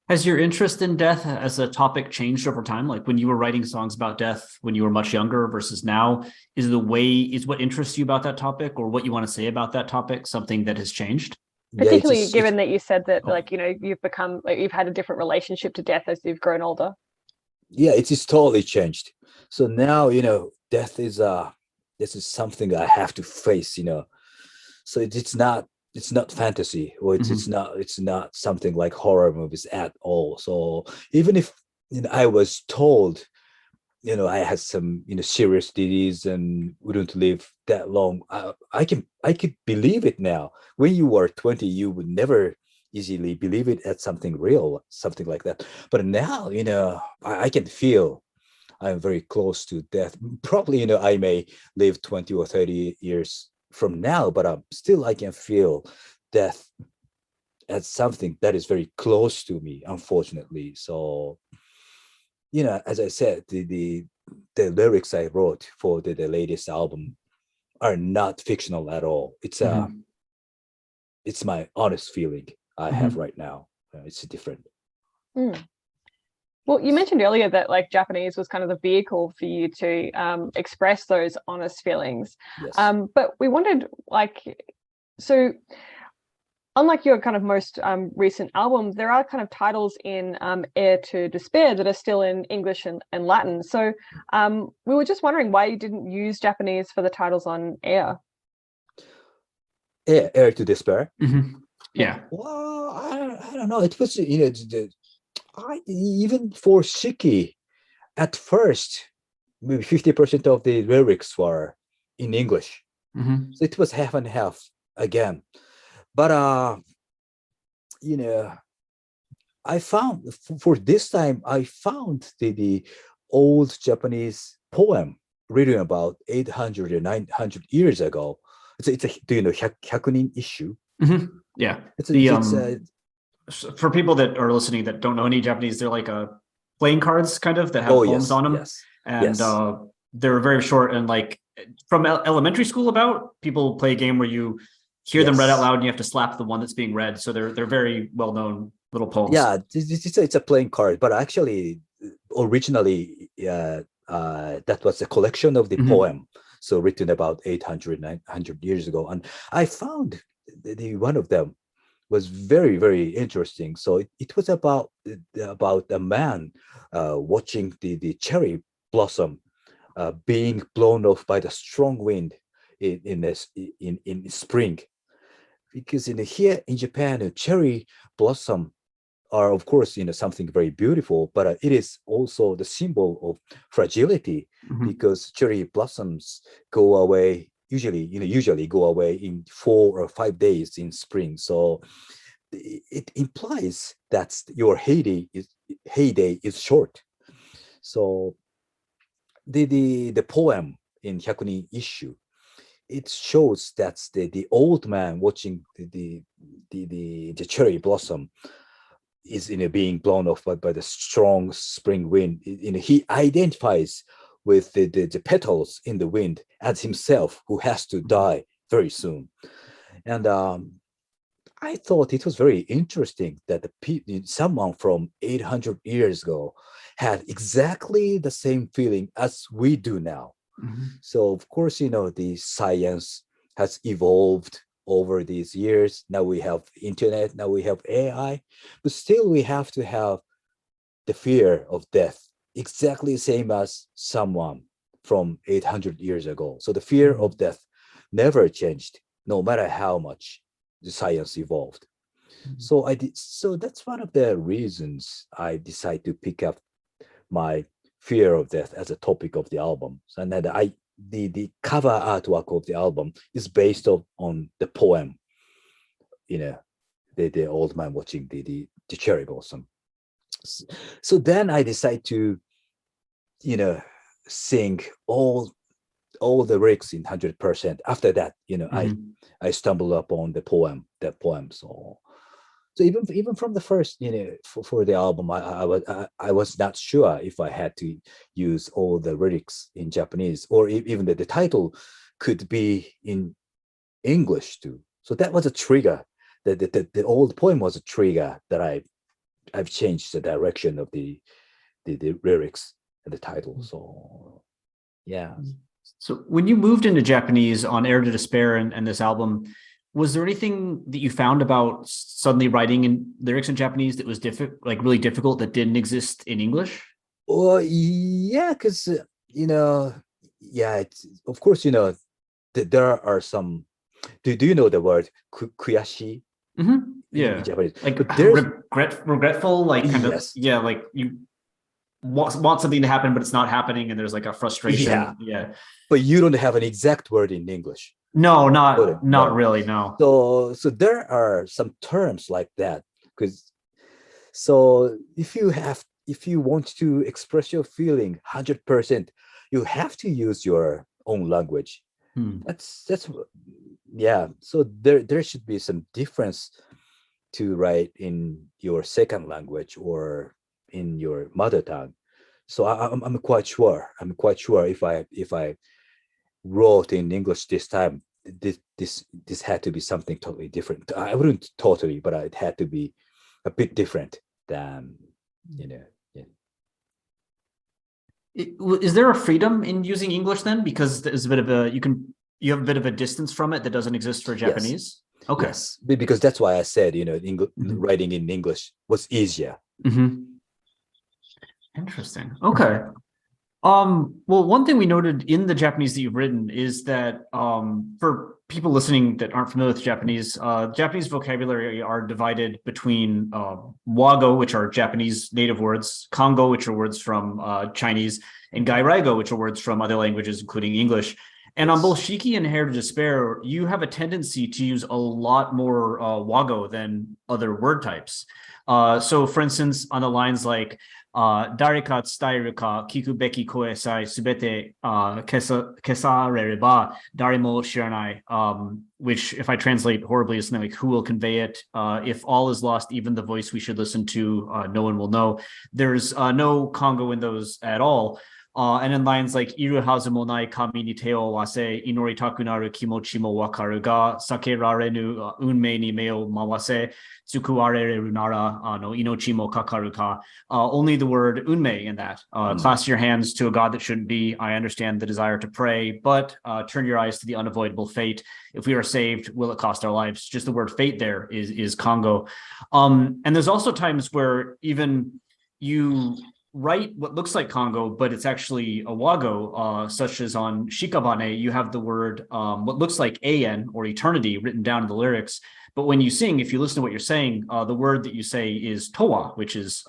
Has your interest in death as a topic changed over time? Like when you were writing songs about death when you were much younger versus now, is what interests you about that topic or what you want to say about that topic something that has changed? Particularly given that you said that you've become you've had a different relationship to death as you've grown older. Yeah, it is totally changed. So now, death is this is something I have to face, So it's not fantasy, or it's not something like horror movies at all. So even if I was told I had some serious disease and wouldn't live that long, I could believe it now. When you were 20, you would never easily believe it as something real, something like that. But now I can feel I'm very close to death. Probably, I may live 20 or 30 years from now, but still I can feel death as something that is very close to me, unfortunately. So, as I said, the lyrics I wrote for the latest album are not fictional at all. It's my honest feeling I have right now. It's different. Mm. Well, you mentioned earlier that like Japanese was kind of the vehicle for you to express those honest feelings. Yes. But we wondered, so unlike your kind of most recent albums, there are kind of titles in Air to Despair that are still in English and Latin. So we were just wondering why you didn't use Japanese for the titles on Air. Air to Despair. Yeah. Well, I don't know. It was even for Shiki, at first, maybe 50% of the lyrics were in English. So it was half and half again. But I found for this time I found the old Japanese poem written about 800 or 900 years ago. It's a do you know Hyakunin issue? Yeah. It's for people that are listening that don't know any Japanese, they're like playing cards kind of that have poems on them. Yes. And they're very short, and like from elementary school about, people play a game where you hear them read out loud and you have to slap the one that's being read. So they're very well-known little poems. Yeah, it's a playing card, but actually originally that was a collection of the poem. So written about 800, 900 years ago. And I found the one of them was very, very interesting. So it was about a man watching the cherry blossom being blown off by the strong wind in spring. Because here in Japan, a cherry blossom are, of course, something very beautiful, but it is also the symbol of fragility, because cherry blossoms go away usually go away in 4 or 5 days in spring. So it implies that your heyday is short. So the poem in Hyakunin issue, it shows that the old man watching the cherry blossom is being blown off by the strong spring wind. He identifies with the petals in the wind as himself, who has to die very soon. And I thought it was very interesting that someone from 800 years ago had exactly the same feeling as we do now. So of course, the science has evolved over these years. Now we have internet, now we have AI, but still we have to have the fear of death, exactly the same as someone from 800 years ago. So the fear of death never changed, no matter how much the science evolved. So that's one of the reasons I decided to pick up my fear of death as a topic of the album. And then the cover artwork of the album is based on the poem, the old man watching the cherry blossom. So then I decide to, sing all the lyrics in 100%. After that, I stumbled upon that poem. So even from the first, for the album, I was not sure if I had to use all the lyrics in Japanese, or even the title could be in English too. So that was a trigger. The old poem was a trigger that I've changed the direction of the lyrics and the title. So yeah. So when you moved into Japanese on Air to Despair and this album, was there anything that you found about suddenly writing in lyrics in Japanese that was really difficult, that didn't exist in English? Well, yeah, because of course, there are some. Do you know the word kuyashi? Yeah, in Japanese? Like, but there's regretful, like kind yes. of, yeah, like you want something to happen, but it's not happening, and there's like a frustration. Yeah. But you don't have an exact word in English. No, not really. No. So there are some terms like that, because so if you have if you want to express your feeling 100%, you have to use your own language. That's yeah. So there should be some difference to write in your second language or in your mother tongue. So I'm quite sure. I'm quite sure if I wrote in English this time, this had to be something totally different. I wouldn't totally, but it had to be a bit different than yeah. Is there a freedom in using English then? Because there's a bit of you have a bit of a distance from it that doesn't exist for Japanese. Yes. Okay. Yes, because that's why I said writing in English was easier. Interesting. Okay. Well, one thing we noted in the Japanese that you've written is that for people listening that aren't familiar with Japanese, Japanese vocabulary are divided between Wago, which are Japanese native words, Kongo, which are words from Chinese, and Gairaigo, which are words from other languages, including English. And on both Shiki and Hair to Despair, you have a tendency to use a lot more Wago than other word types. So, for instance, on the lines like 誰か伝えるか聞くべき声さえすべて消されれば誰も知らない which if I translate horribly is something like who will convey it if all is lost even the voice we should listen to no one will know. There's no Congo in those at all. And in lines like いるはずもない神に手を合わせ祈りたくなる気持ちもわかるが避けられぬ運命に目を回せ救われるなら命もかかるか only the word unmei in that. Clasp your hands to a God that shouldn't be. I understand the desire to pray, but turn your eyes to the unavoidable fate. If we are saved, will it cost our lives? Just the word fate there is Congo. And there's also times where even you write what looks like Congo, but it's actually a Wago, such as on Shikabane, you have the word, what looks like an or eternity written down in the lyrics. But when you sing, if you listen to what you're saying, the word that you say is towa, which is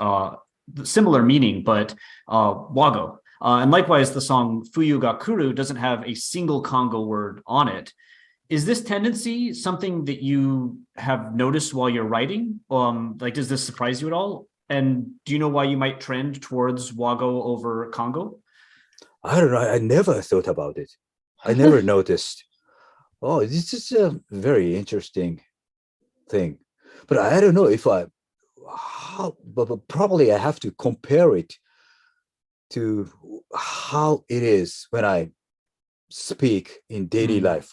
similar meaning, but Wago. And likewise, the song Fuyu ga Kuru doesn't have a single Congo word on it. Is this tendency something that you have noticed while you're writing? Like, does this surprise you at all? And do you know why you might trend towards Wago over Congo? I don't know. I never thought about it. I never noticed. Oh, this is a very interesting thing. But I don't know if but probably I have to compare it to how it is when I speak in daily life.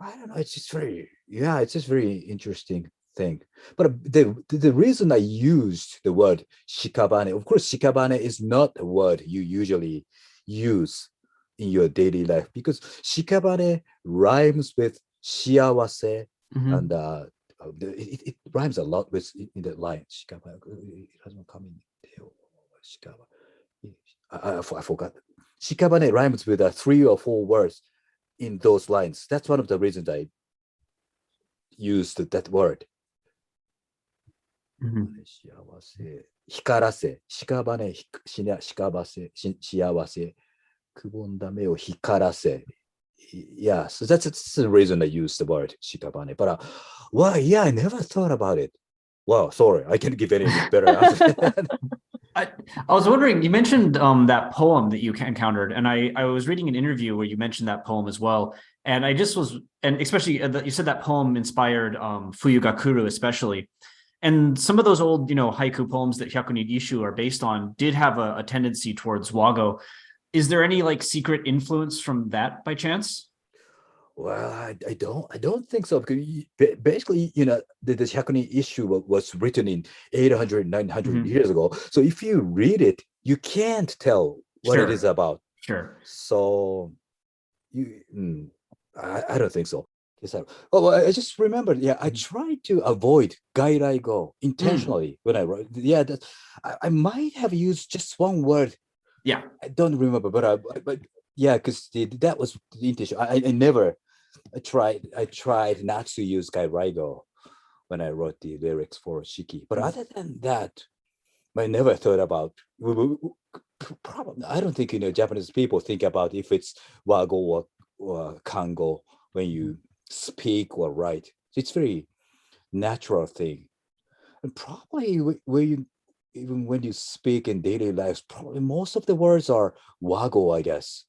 I don't know. It's just very interesting thing. But the reason I used the word shikabane, of course, shikabane is not a word you usually use in your daily life because shikabane rhymes with shiawase, and it rhymes a lot with in the line shikabane. It doesn't come in I forgot. Shikabane rhymes with 3 or 4 words in those lines. That's one of the reasons I used that word. 幸せ、光らせ、屍、屍せ、幸せ、くぼんだ目を光らせ. Yeah, so that's the reason I used the word shikabane. But well, yeah, I never thought about it. Wow, sorry, I can't give any better answer. I was wondering, you mentioned that poem that you encountered, and I was reading an interview where you mentioned that poem as well. And I just was, and especially you said that poem inspired Fuyugakuru especially. And some of those old, haiku poems that Hyakunin Ishu are based on did have a tendency towards Wago. Is there any secret influence from that by chance? Well, I don't think so, because basically, the Hyakunin issue was written in 800, 900 years ago. So if you read it, you can't tell what it is about. Sure. So I don't think so. Oh, I just remembered. Yeah, I tried to avoid gairaigo intentionally when I wrote. Yeah, I might have used just one word. Yeah, I don't remember, but yeah, because that was the intention. I tried not to use gairaigo when I wrote the lyrics for Shiki. But other than that, I never thought about. Probably, I don't think Japanese people think about if it's wago or kango when you speak or write. It's very natural thing. And probably where you even when you speak in daily life, probably most of the words are wago, I guess.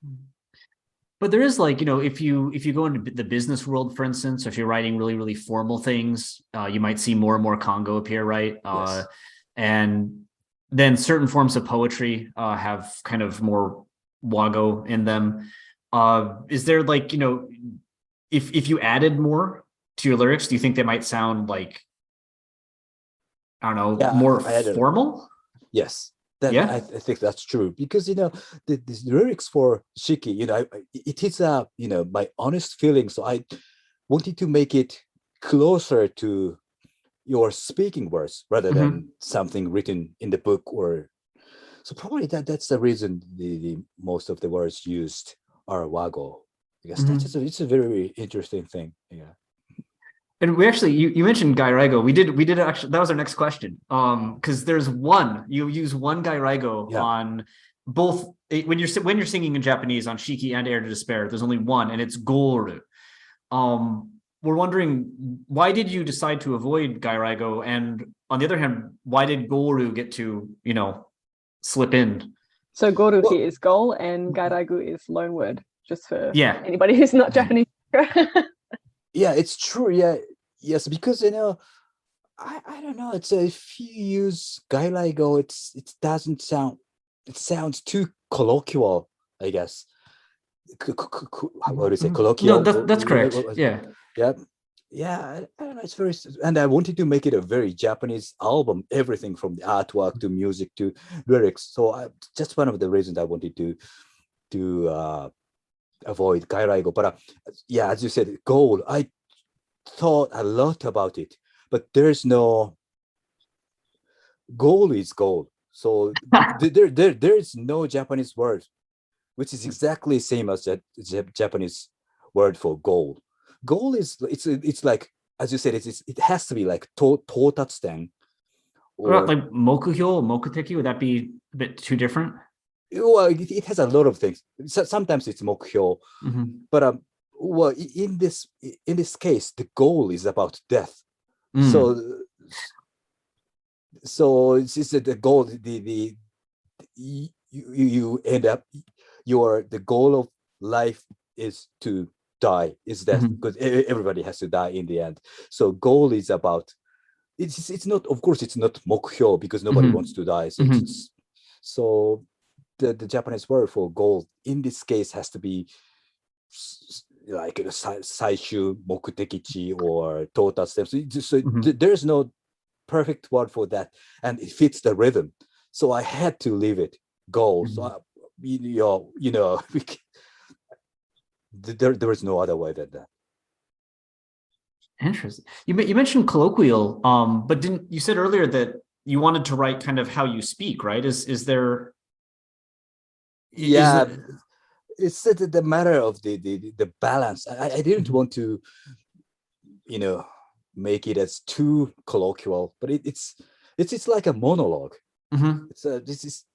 But there is like, if you go into the business world, for instance, if you're writing really, really formal things, you might see more and more Congo appear, right? Yes. And then certain forms of poetry have kind of more Wago in them. Is there like, if you added more to your lyrics, do you think they might sound like, I don't know, Yeah, more I had a formal? yes. That Yeah. I think that's true because the lyrics for Shiki, it is my honest feeling. So I wanted to make it closer to your speaking words rather Mm-hmm. than something written in the book or so probably that's the reason the most of the words used are wago. I guess Mm-hmm. it's a very interesting thing. Yeah. And we actually, you mentioned Gairaigo. We did actually, that was our next question. Because there's you use one Gairaigo Yeah. on both when you're singing in Japanese on Shiki and Air to Despair. There's only one, and it's Goru. We're wondering why did you decide to avoid Gairaigo, and on the other hand, why did Goru get to slip in? So goruki Well, is goal and garaigu is loanword, just for Yeah. anybody who's not Japanese. yeah, it's true. Yeah, yes, because I don't know. It's if you use gailaigo, it doesn't sound. It sounds too colloquial, I guess. What do you say? No, Colloquial? that's correct. Yeah. Yeah, yeah. I don't know. It's very, and I wanted to make it a very Japanese album. Everything from the artwork to music to lyrics. So just one of the reasons I wanted to avoid gairaigo. But yeah, as you said, goal. I thought a lot about it, but there's no goal is goal. So there is no Japanese word which is exactly same as the Japanese word for goal. Goal is it's like as you said it has to be like totatsuden What about or like mokuhyo, mokuteki? Would that be a bit too different? well it has a lot of things. So, sometimes it's mokuhyo, Mm-hmm. but well in this case the goal is about death. Mm. So it's just that the goal the you end up the goal of life is to die is death Mm-hmm. because everybody has to die in the end. So goal is about it's not of course it's not mokyo because nobody Mm-hmm. wants to die. So Mm-hmm. so the Japanese word for goal in this case has to be like saishu mokutekichi or totatsu. So Mm-hmm. there's no perfect word for that, and it fits the rhythm. So I had to leave it goal. Mm-hmm. So there was no other way than that. Interesting. You mentioned colloquial, but didn't you said earlier that you wanted to write kind of how you speak, right? Is there is Yeah, it it's the matter of the balance. I didn't Mhm. want to make it as too colloquial, but it's like a monologue. Mhm. This is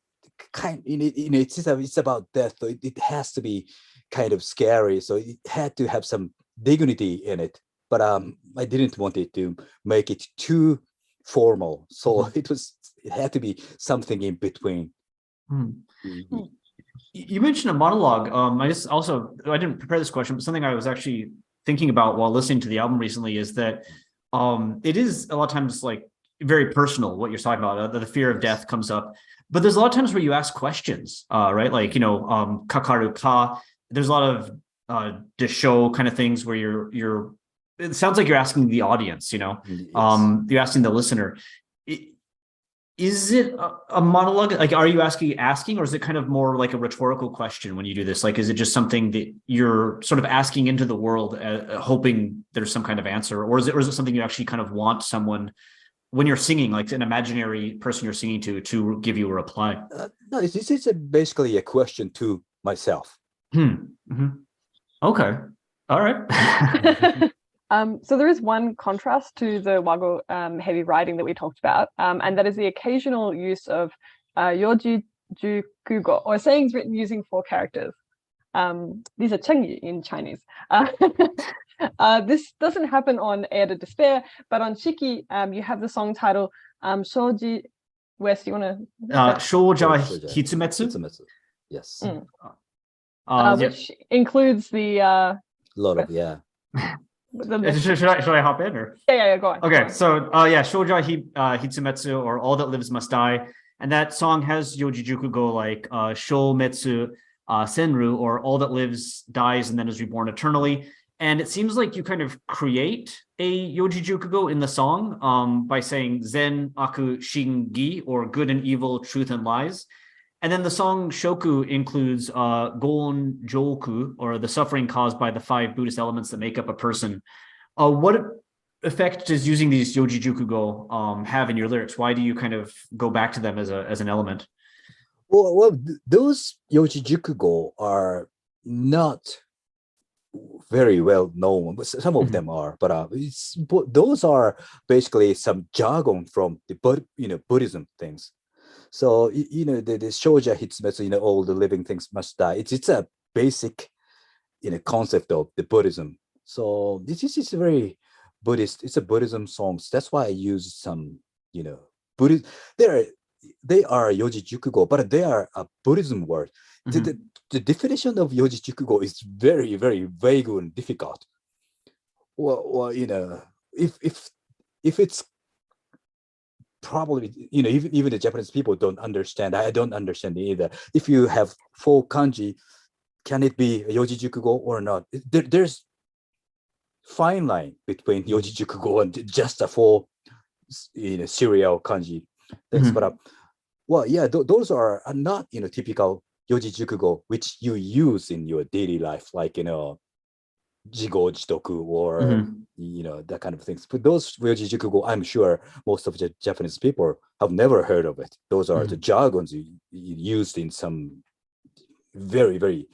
kind it's about death, so it has to be kind of scary, so it had to have some dignity in it, but I didn't want it to make it too formal, so Mhm. it had to be something in between. Mhm. You mentioned a monologue. I didn't prepare this question, but something I was actually thinking about while listening to the album recently is that it is a lot of times like very personal what you're talking about. The fear of Yes. death comes up, but there's a lot of times where you ask questions, right? Like kakaru ka. There's a lot of desho kind of things where you're. It sounds like you're asking the audience, Yes. you're asking the listener. Is it a monologue? Like, are you asking, or is it kind of more like a rhetorical question when you do this? Like, is it just something that you're sort of asking into the world, hoping there's some kind of answer, or is it something you actually kind of want someone when you're singing, like an imaginary person you're singing to give you a reply? No, this is basically a question to myself. Mm-hmm. Okay, all right. So there is one contrast to the Wago heavy writing that we talked about, and that is the occasional use of yoji jukugo, or sayings written using 4 characters. These are chengyu in Chinese. This doesn't happen on Air to Despair, but on Shiki, you have the song title Shoji, Wes, you want to? Shouja Shouja. Hitsumetsu. Hitsumetsu. Yes. Yeah. Which includes the lot of Should I hop in or? Yeah, go on. Okay, so Shouja Hitsumetsu, or All That Lives Must Die, and that song has Yojijuku go like Shoumetsu Senru, or All That Lives Dies and Then Is Reborn Eternally. And it seems like you kind of create a Yojijuku in the song by saying Zen Aku Shingi, or good and evil, truth and lies. And then the song Shoku includes Gon Joku, or the suffering caused by the 5 Buddhist elements that make up a person. What effect does using these Yojijuku have in your lyrics? Why do you kind of go back to them as an element? Well, those Yojijuku are not very well known, but some of them are. But those are basically some jargon from the Buddhism things. So the Shouja Hitsumetsu, all the living things must die. It's a basic concept of the Buddhism. So this is a very Buddhist. It's a Buddhism songs. That's why I use some Buddhist. They are Yojijuku, but they are a Buddhism word. The definition of Yojijuku is very, very vague and difficult. Well, if it's probably even the Japanese people don't understand. I don't understand either. If you have 4 kanji, can it be Yojijuku or not? There's fine line between Yojijuku and just a 4 serial kanji things. But those are not typical Yojijuku which you use in your daily life, like Jigo Jitoku or that kind of things. But those Yojijuku, I'm sure most of the Japanese people have never heard of it. Those are the jargons used in some very, very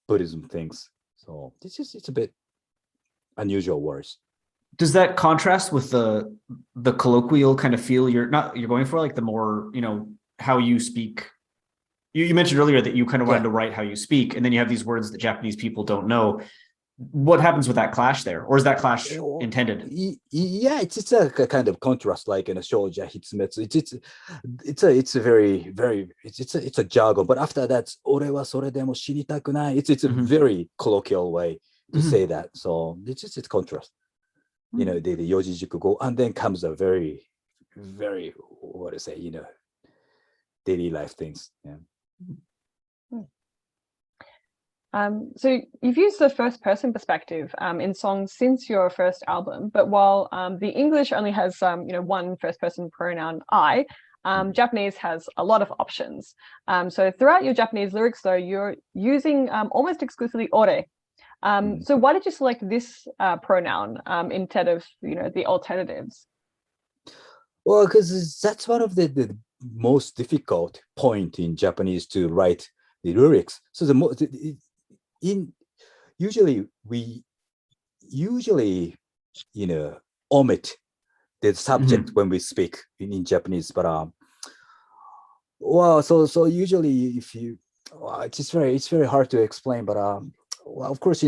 Buddhism things. So it's a bit unusual words. Does that contrast with the colloquial kind of feel you're going for, like the more how you speak? You mentioned earlier that you kind of wanted to write how you speak, and then you have these words that Japanese people don't know. What happens with that clash there, or is that clash intended? Yeah, it's a kind of contrast, like in a Shouja Hitsumetsu. It's a very, very it's a jargon. But after that, Ore wa sore demo shiritaku nai. It's a very colloquial way to say that. So it's contrast. The Yojijuku, and then comes a very, very daily life things. Yeah. So you've used the first person perspective in songs since your first album, but while the English only has one first person pronoun I, Japanese has a lot of options. So throughout your Japanese lyrics, though, you're using almost exclusively ore. So why did you select this pronoun instead of the alternatives? Well, because that's one of the most difficult point in Japanese to write the lyrics. So we usually omit the subject when we speak in Japanese, but so usually if you it's very hard to explain, but of course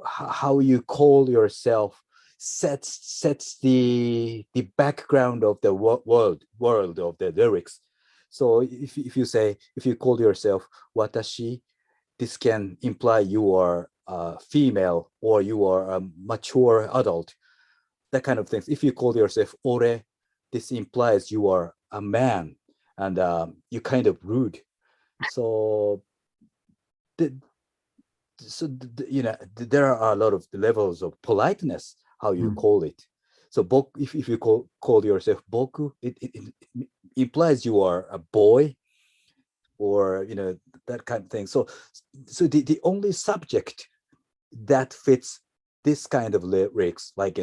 how you call yourself sets the background of the world of the lyrics. So if you call yourself watashi, this can imply you are a female or you are a mature adult, that kind of things. If you call yourself ore, this implies you are a man and you kind of rude. So there are a lot of levels of politeness how you call it. So if you call yourself boku, it implies you are a boy or that kind of thing. So the only subject that fits this kind of lyrics, like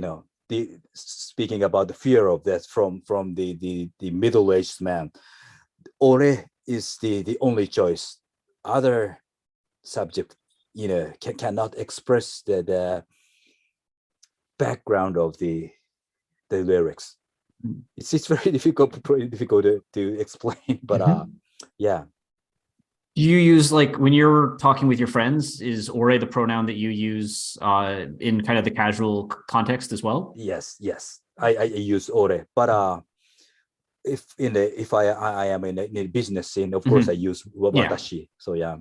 the speaking about the fear of death from the middle-aged man, ore is the only choice. Other subject cannot express the background of the lyrics. It's very difficult to explain, but yeah. Do you use, like, when you're talking with your friends, is ore the pronoun that you use in kind of the casual context as well? Yes. I use ore. But if I am in a business scene, of course I use watashi. So yeah.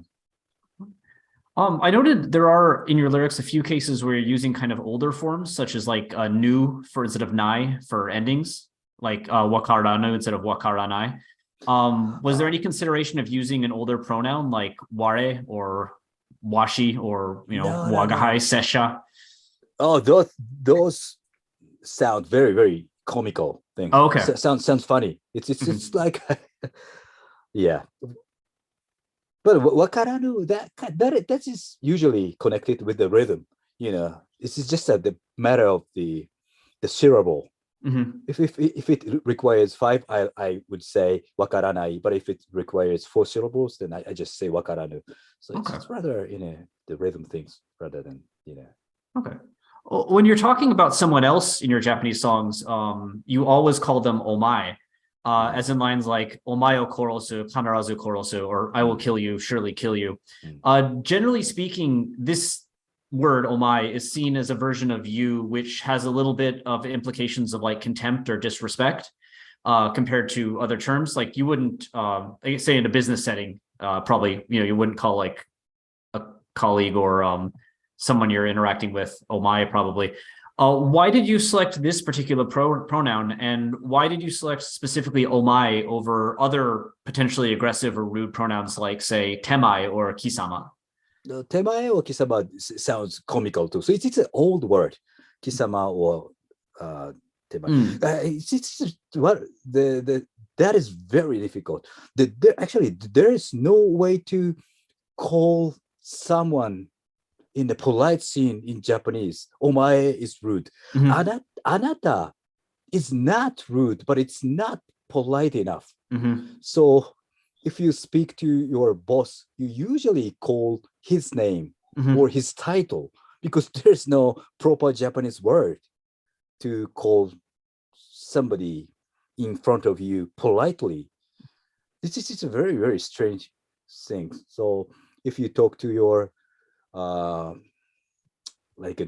I noted there are in your lyrics a few cases where you're using kind of older forms, such as like nu for instead of nai for endings, like wakaranu instead of wakaranai. Was there any consideration of using an older pronoun like ware or washi or wagahai, sesha? Oh, those sound very, very comical things. Oh, okay. Sounds funny. It's like yeah. But wakaranu, that is usually connected with the rhythm. It's just the matter of the syllable. If it requires 5, I would say wakaranai. But if it requires 4 syllables, then I just say wakaranu. So it's rather the rhythm things rather than Okay. When you're talking about someone else in your Japanese songs, you always call them omae. As in lines like "omae o korosu, kanarazu korosu," or "I will kill you, surely kill you." Generally speaking, this word "omae" is seen as a version of "you," which has a little bit of implications of like contempt or disrespect compared to other terms. Like you wouldn't say in a business setting, probably you wouldn't call like a colleague or someone you're interacting with "omae" probably. Why did you select this particular pronoun, and why did you select specifically omae over other potentially aggressive or rude pronouns like, say, temai or kisama? Temae or kisama sounds comical too. So it's an old word, kisama or temae. It's what that is very difficult. Actually, there is no way to call someone in the polite scene in Japanese. Omae is rude. Anata is not rude, but it's not polite enough. So if you speak to your boss, you usually call his name or his title because there's no proper Japanese word to call somebody in front of you politely. This is a very, very strange thing. So if you talk to your like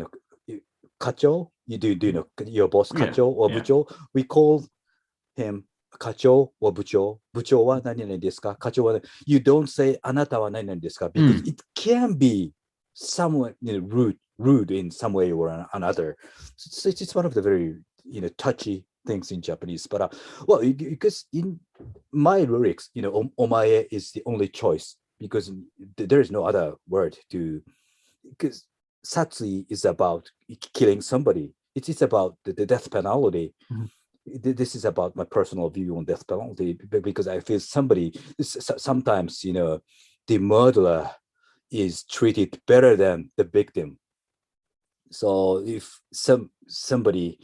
kacho, you do your boss kacho or bucho, we call him kacho or bucho. Bucho wa nani nani desu ka? Kacho wa you don't say anata wa nani nani desu ka because it can be somewhat rude in some way or another. So it's one of the very touchy things in Japanese. But well, because in my lyrics, omae is the only choice because there is no other word to, because satsui is about killing somebody. It's about the death penalty. This is about my personal view on death penalty because I feel sometimes the murderer is treated better than the victim. So if somebody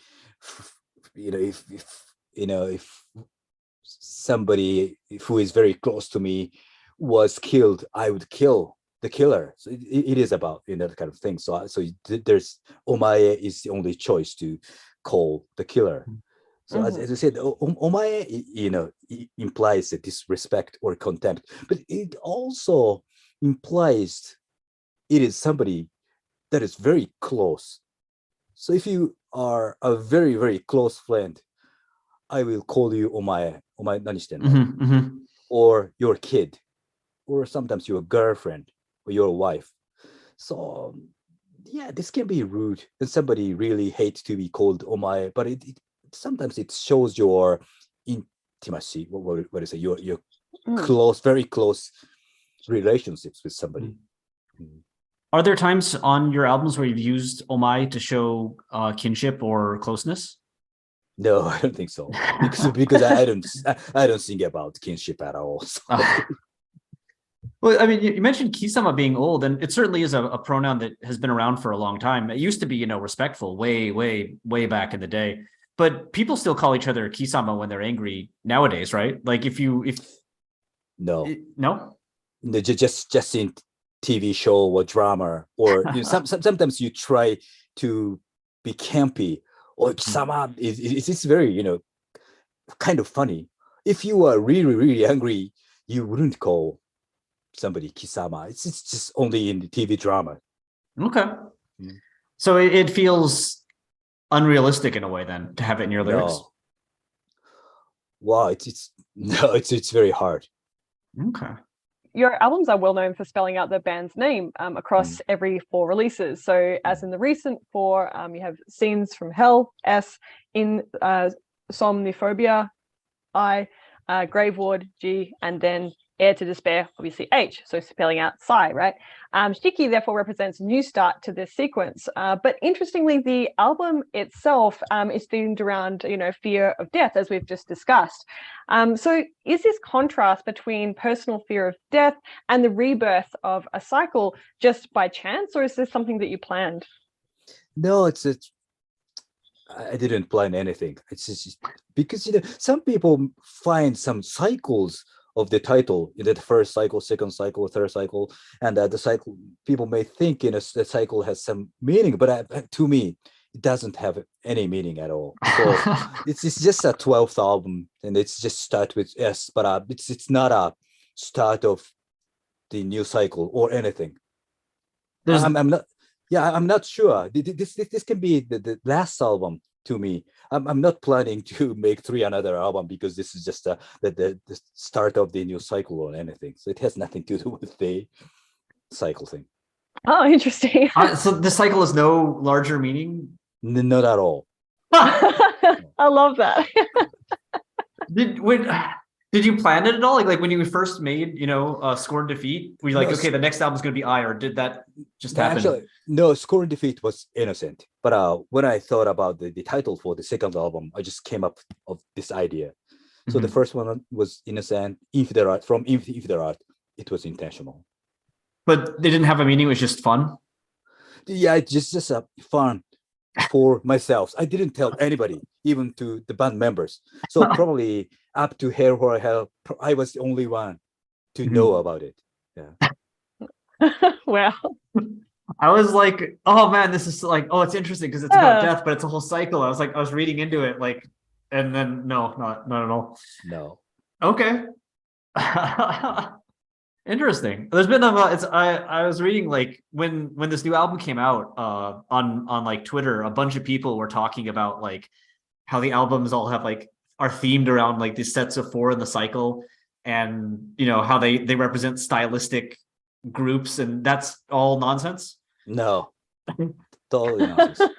if somebody who is very close to me was killed, I would kill the killer. So it is about that kind of thing. So there's omae is the only choice to call the killer. So as I said, omae implies a disrespect or contempt, but it also implies it is somebody that is very close. So if you are a very, very close friend, I will call you omae nani shiten, or your kid, or sometimes your girlfriend or your wife. So yeah, this can be rude, and somebody really hates to be called omae, but sometimes it shows your intimacy. What do you say? Your close, very close relationships with somebody. Are there times on your albums where you've used omae to show kinship or closeness? No, I don't think so. Because I don't think about kinship at all. So. Well, I mean, you mentioned kisama being old, and it certainly is a pronoun that has been around for a long time. It used to be, respectful way, way, way back in the day. But people still call each other kisama when they're angry nowadays, right? Like no, just in TV show or drama, or sometimes you try to be campy or kisama. It's very kind of funny. If you are really, really angry, you wouldn't call somebody kisama. It's just only in the TV drama. Okay. So it feels unrealistic in a way then to have it in your lyrics? No. Wow, it's no, it's very hard. Okay. Your albums are well known for spelling out the band's name across every 4 releases. So, as in the recent 4, you have Scenes from Hell, S, in Somniphobia, I, Grave Ward, G, and then Air to Despair, obviously H, so spelling out Sigh, right? Shiki therefore represents a new start to this sequence. But interestingly, the album itself is themed around, fear of death, as we've just discussed. So is this contrast between personal fear of death and the rebirth of a cycle just by chance, or is this something that you planned? No, I didn't plan anything. It's just because some people find some cycles of the title, the first cycle, second cycle, third cycle, and the cycle people may think the cycle has some meaning, but to me, it doesn't have any meaning at all. So it's just a 12th album, and it's just start with S, but it's not a start of the new cycle or anything. I'm not. Yeah, I'm not sure. This can be the last album to me. I'm not planning to make 3 another album because this is just the start of the new cycle or anything. So it has nothing to do with the cycle thing. Oh, interesting. So the cycle has no larger meaning? Not at all. I love that. Did you plan it at all? Like when you first made, Score and Defeat, were you like, okay, the next album's going to be I, or did that just happen? Actually, no, Score and Defeat was innocent. But when I thought about the title for the second album, I just came up of this idea. So the first one was innocent. If there are, it was intentional. But they didn't have a meaning, it was just fun? Yeah, it's just fun for myself. I didn't tell anybody, even to the band members. So probably up to Hair or Hell, I was the only one to know about it. Yeah. Wow. I was like, oh man, this is like, oh, it's interesting because it's about death, but it's a whole cycle. I was reading into it, like, and then no, not at all. No. Okay. Interesting. There's been I was reading like when this new album came out on like Twitter, a bunch of people were talking about like how the albums all have like are themed around like these sets of 4 in the cycle, and how they represent stylistic groups, and that's all nonsense. No. Totally nonsense.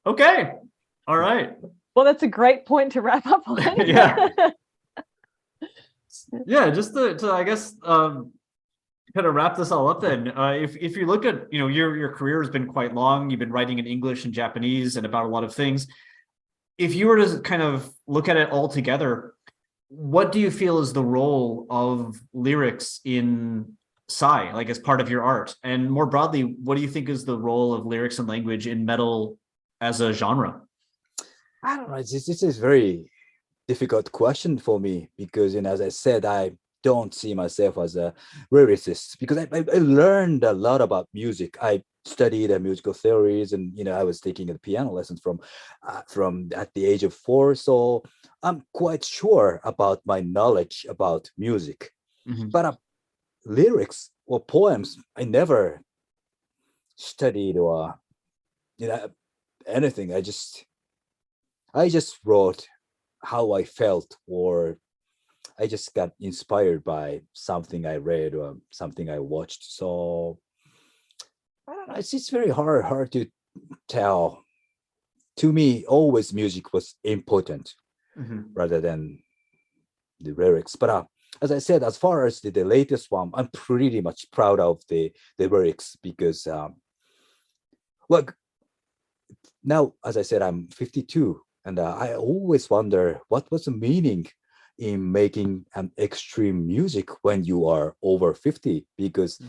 Okay. All right. Well, that's a great point to wrap up on. Yeah. Yeah, just to I guess kind of wrap this all up then. If you look at your career has been quite long. You've been writing in English and Japanese and about a lot of things. If you were to kind of look at it all together, what do you feel is the role of lyrics in Sigh, like as part of your art? And more broadly, what do you think is the role of lyrics and language in metal as a genre? I don't know. This is very difficult question for me because, as I said, I don't see myself as a lyricist because I learned a lot about music. I studied musical theories, and I was taking a piano lessons from at the age of 4. So I'm quite sure about my knowledge about music, but lyrics or poems, I never studied or anything. I just wrote how I felt, or I just got inspired by something I read or something I watched. So I don't know. It's very hard to tell. To me, always music was important rather than the lyrics. But as I said, as far as the latest one, I'm pretty much proud of the lyrics because, look, now, as I said, I'm 52. And I always wonder what was the meaning in making an extreme music when you are over 50, because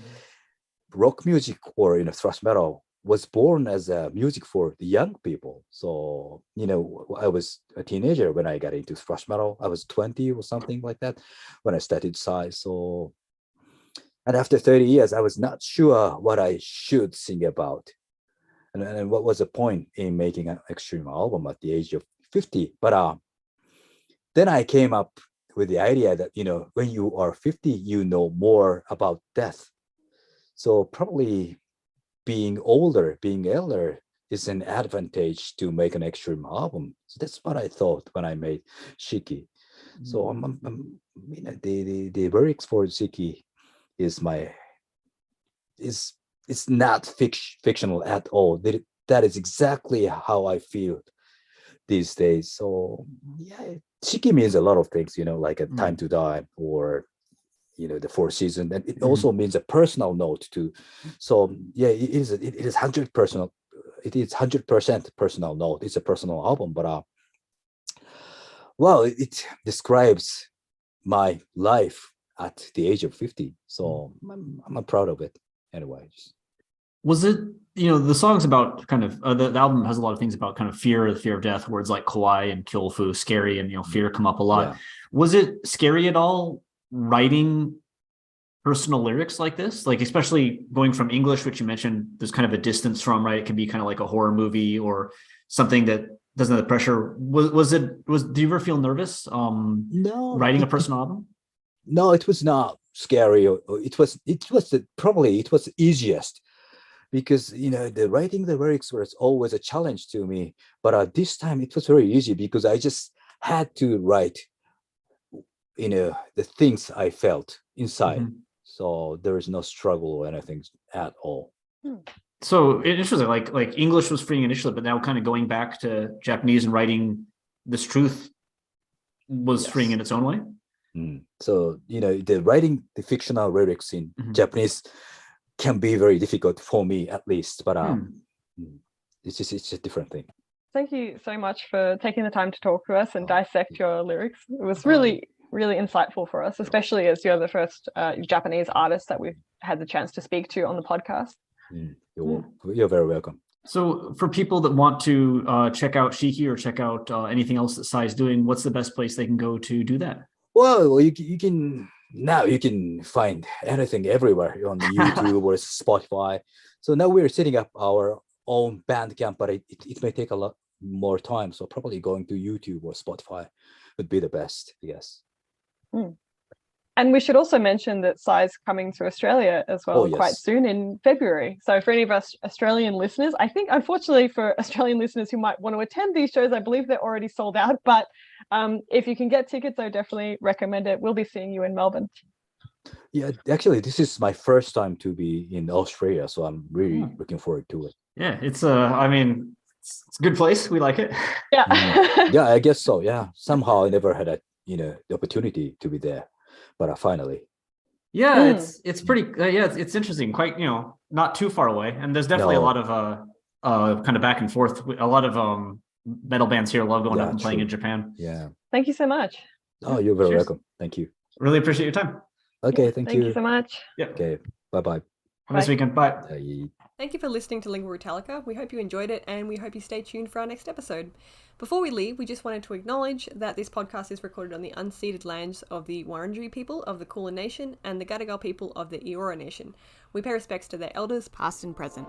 rock music or thrash metal was born as a music for the young people. So, I was a teenager when I got into thrash metal. I was 20 or something like that when I started Sigh. So, and after 30 years, I was not sure what I should sing about. And what was the point in making an extreme album at the age of 50? But then I came up with the idea that, when you are 50, you know more about death. So probably being older, being elder, is an advantage to make an extreme album. So that's what I thought when I made Shiki. So the lyrics for Shiki is it's not fictional at all. That is exactly how I feel these days. So yeah, Shiki means a lot of things, like a time to die, or the fourth season, and it also means a personal note too. So yeah, it is 100%. It is 100% personal note. It's a personal album, but well, it describes my life at the age of 50. So I'm proud of it. Anyway, was it, the songs about kind of the album has a lot of things about kind of fear, the fear of death, words like kawaii and kyofu, scary, and fear come up a lot. Was it scary at all writing personal lyrics like this, like especially going from English, which you mentioned there's kind of a distance from, right? It can be kind of like a horror movie or something that doesn't have the pressure. Do you ever feel nervous no writing a personal album? No, it was not scary. It was probably it was easiest, because the writing the lyrics was always a challenge to me, but this time it was very easy because I just had to write the things I felt inside. So there is no struggle or anything at all. So interesting, like English was freeing initially, but now kind of going back to Japanese and writing this truth was freeing in its own way. So the writing the fictional lyrics in Japanese can be very difficult for me, at least, but it's a different thing. Thank you so much for taking the time to talk to us and dissect your lyrics. It was really insightful for us, especially as you're the first Japanese artist that we've had the chance to speak to on the podcast. You're very welcome. So for people that want to check out Shiki or check out anything else that Sigh is doing, what's the best place they can go to do that? Well, you can find anything everywhere on YouTube or Spotify. So now we're setting up our own Bandcamp, but it may take a lot more time. So probably going to YouTube or Spotify would be the best, yes. And we should also mention that Sigh's coming to Australia as well quite soon in February. So for any of us Australian listeners, I think unfortunately for Australian listeners who might want to attend these shows, I believe they're already sold out. But if you can get tickets, I definitely recommend it. We'll be seeing you in Melbourne. Yeah, actually, this is my first time to be in Australia, so I'm really looking forward to it. Yeah, it's it's a good place. We like it. Yeah. Yeah, I guess so. Yeah, somehow I never had the opportunity to be there, but finally. Yeah, it's pretty. It's interesting. Quite not too far away, and there's definitely a lot of kind of back and forth. A lot of metal bands here love going up and playing in Japan. Yeah. Thank you so much. Oh, you're very welcome. Thank you. Really appreciate your time. Okay, thank you. Thank you so much. Yeah. Okay, bye-bye. Have a nice weekend. Bye. Thank you for listening to Lingua Italica. We hope you enjoyed it, and we hope you stay tuned for our next episode. Before we leave, we just wanted to acknowledge that this podcast is recorded on the unceded lands of the Wurundjeri people of the Kulin Nation and the Gadigal people of the Eora Nation. We pay respects to their elders, past and present.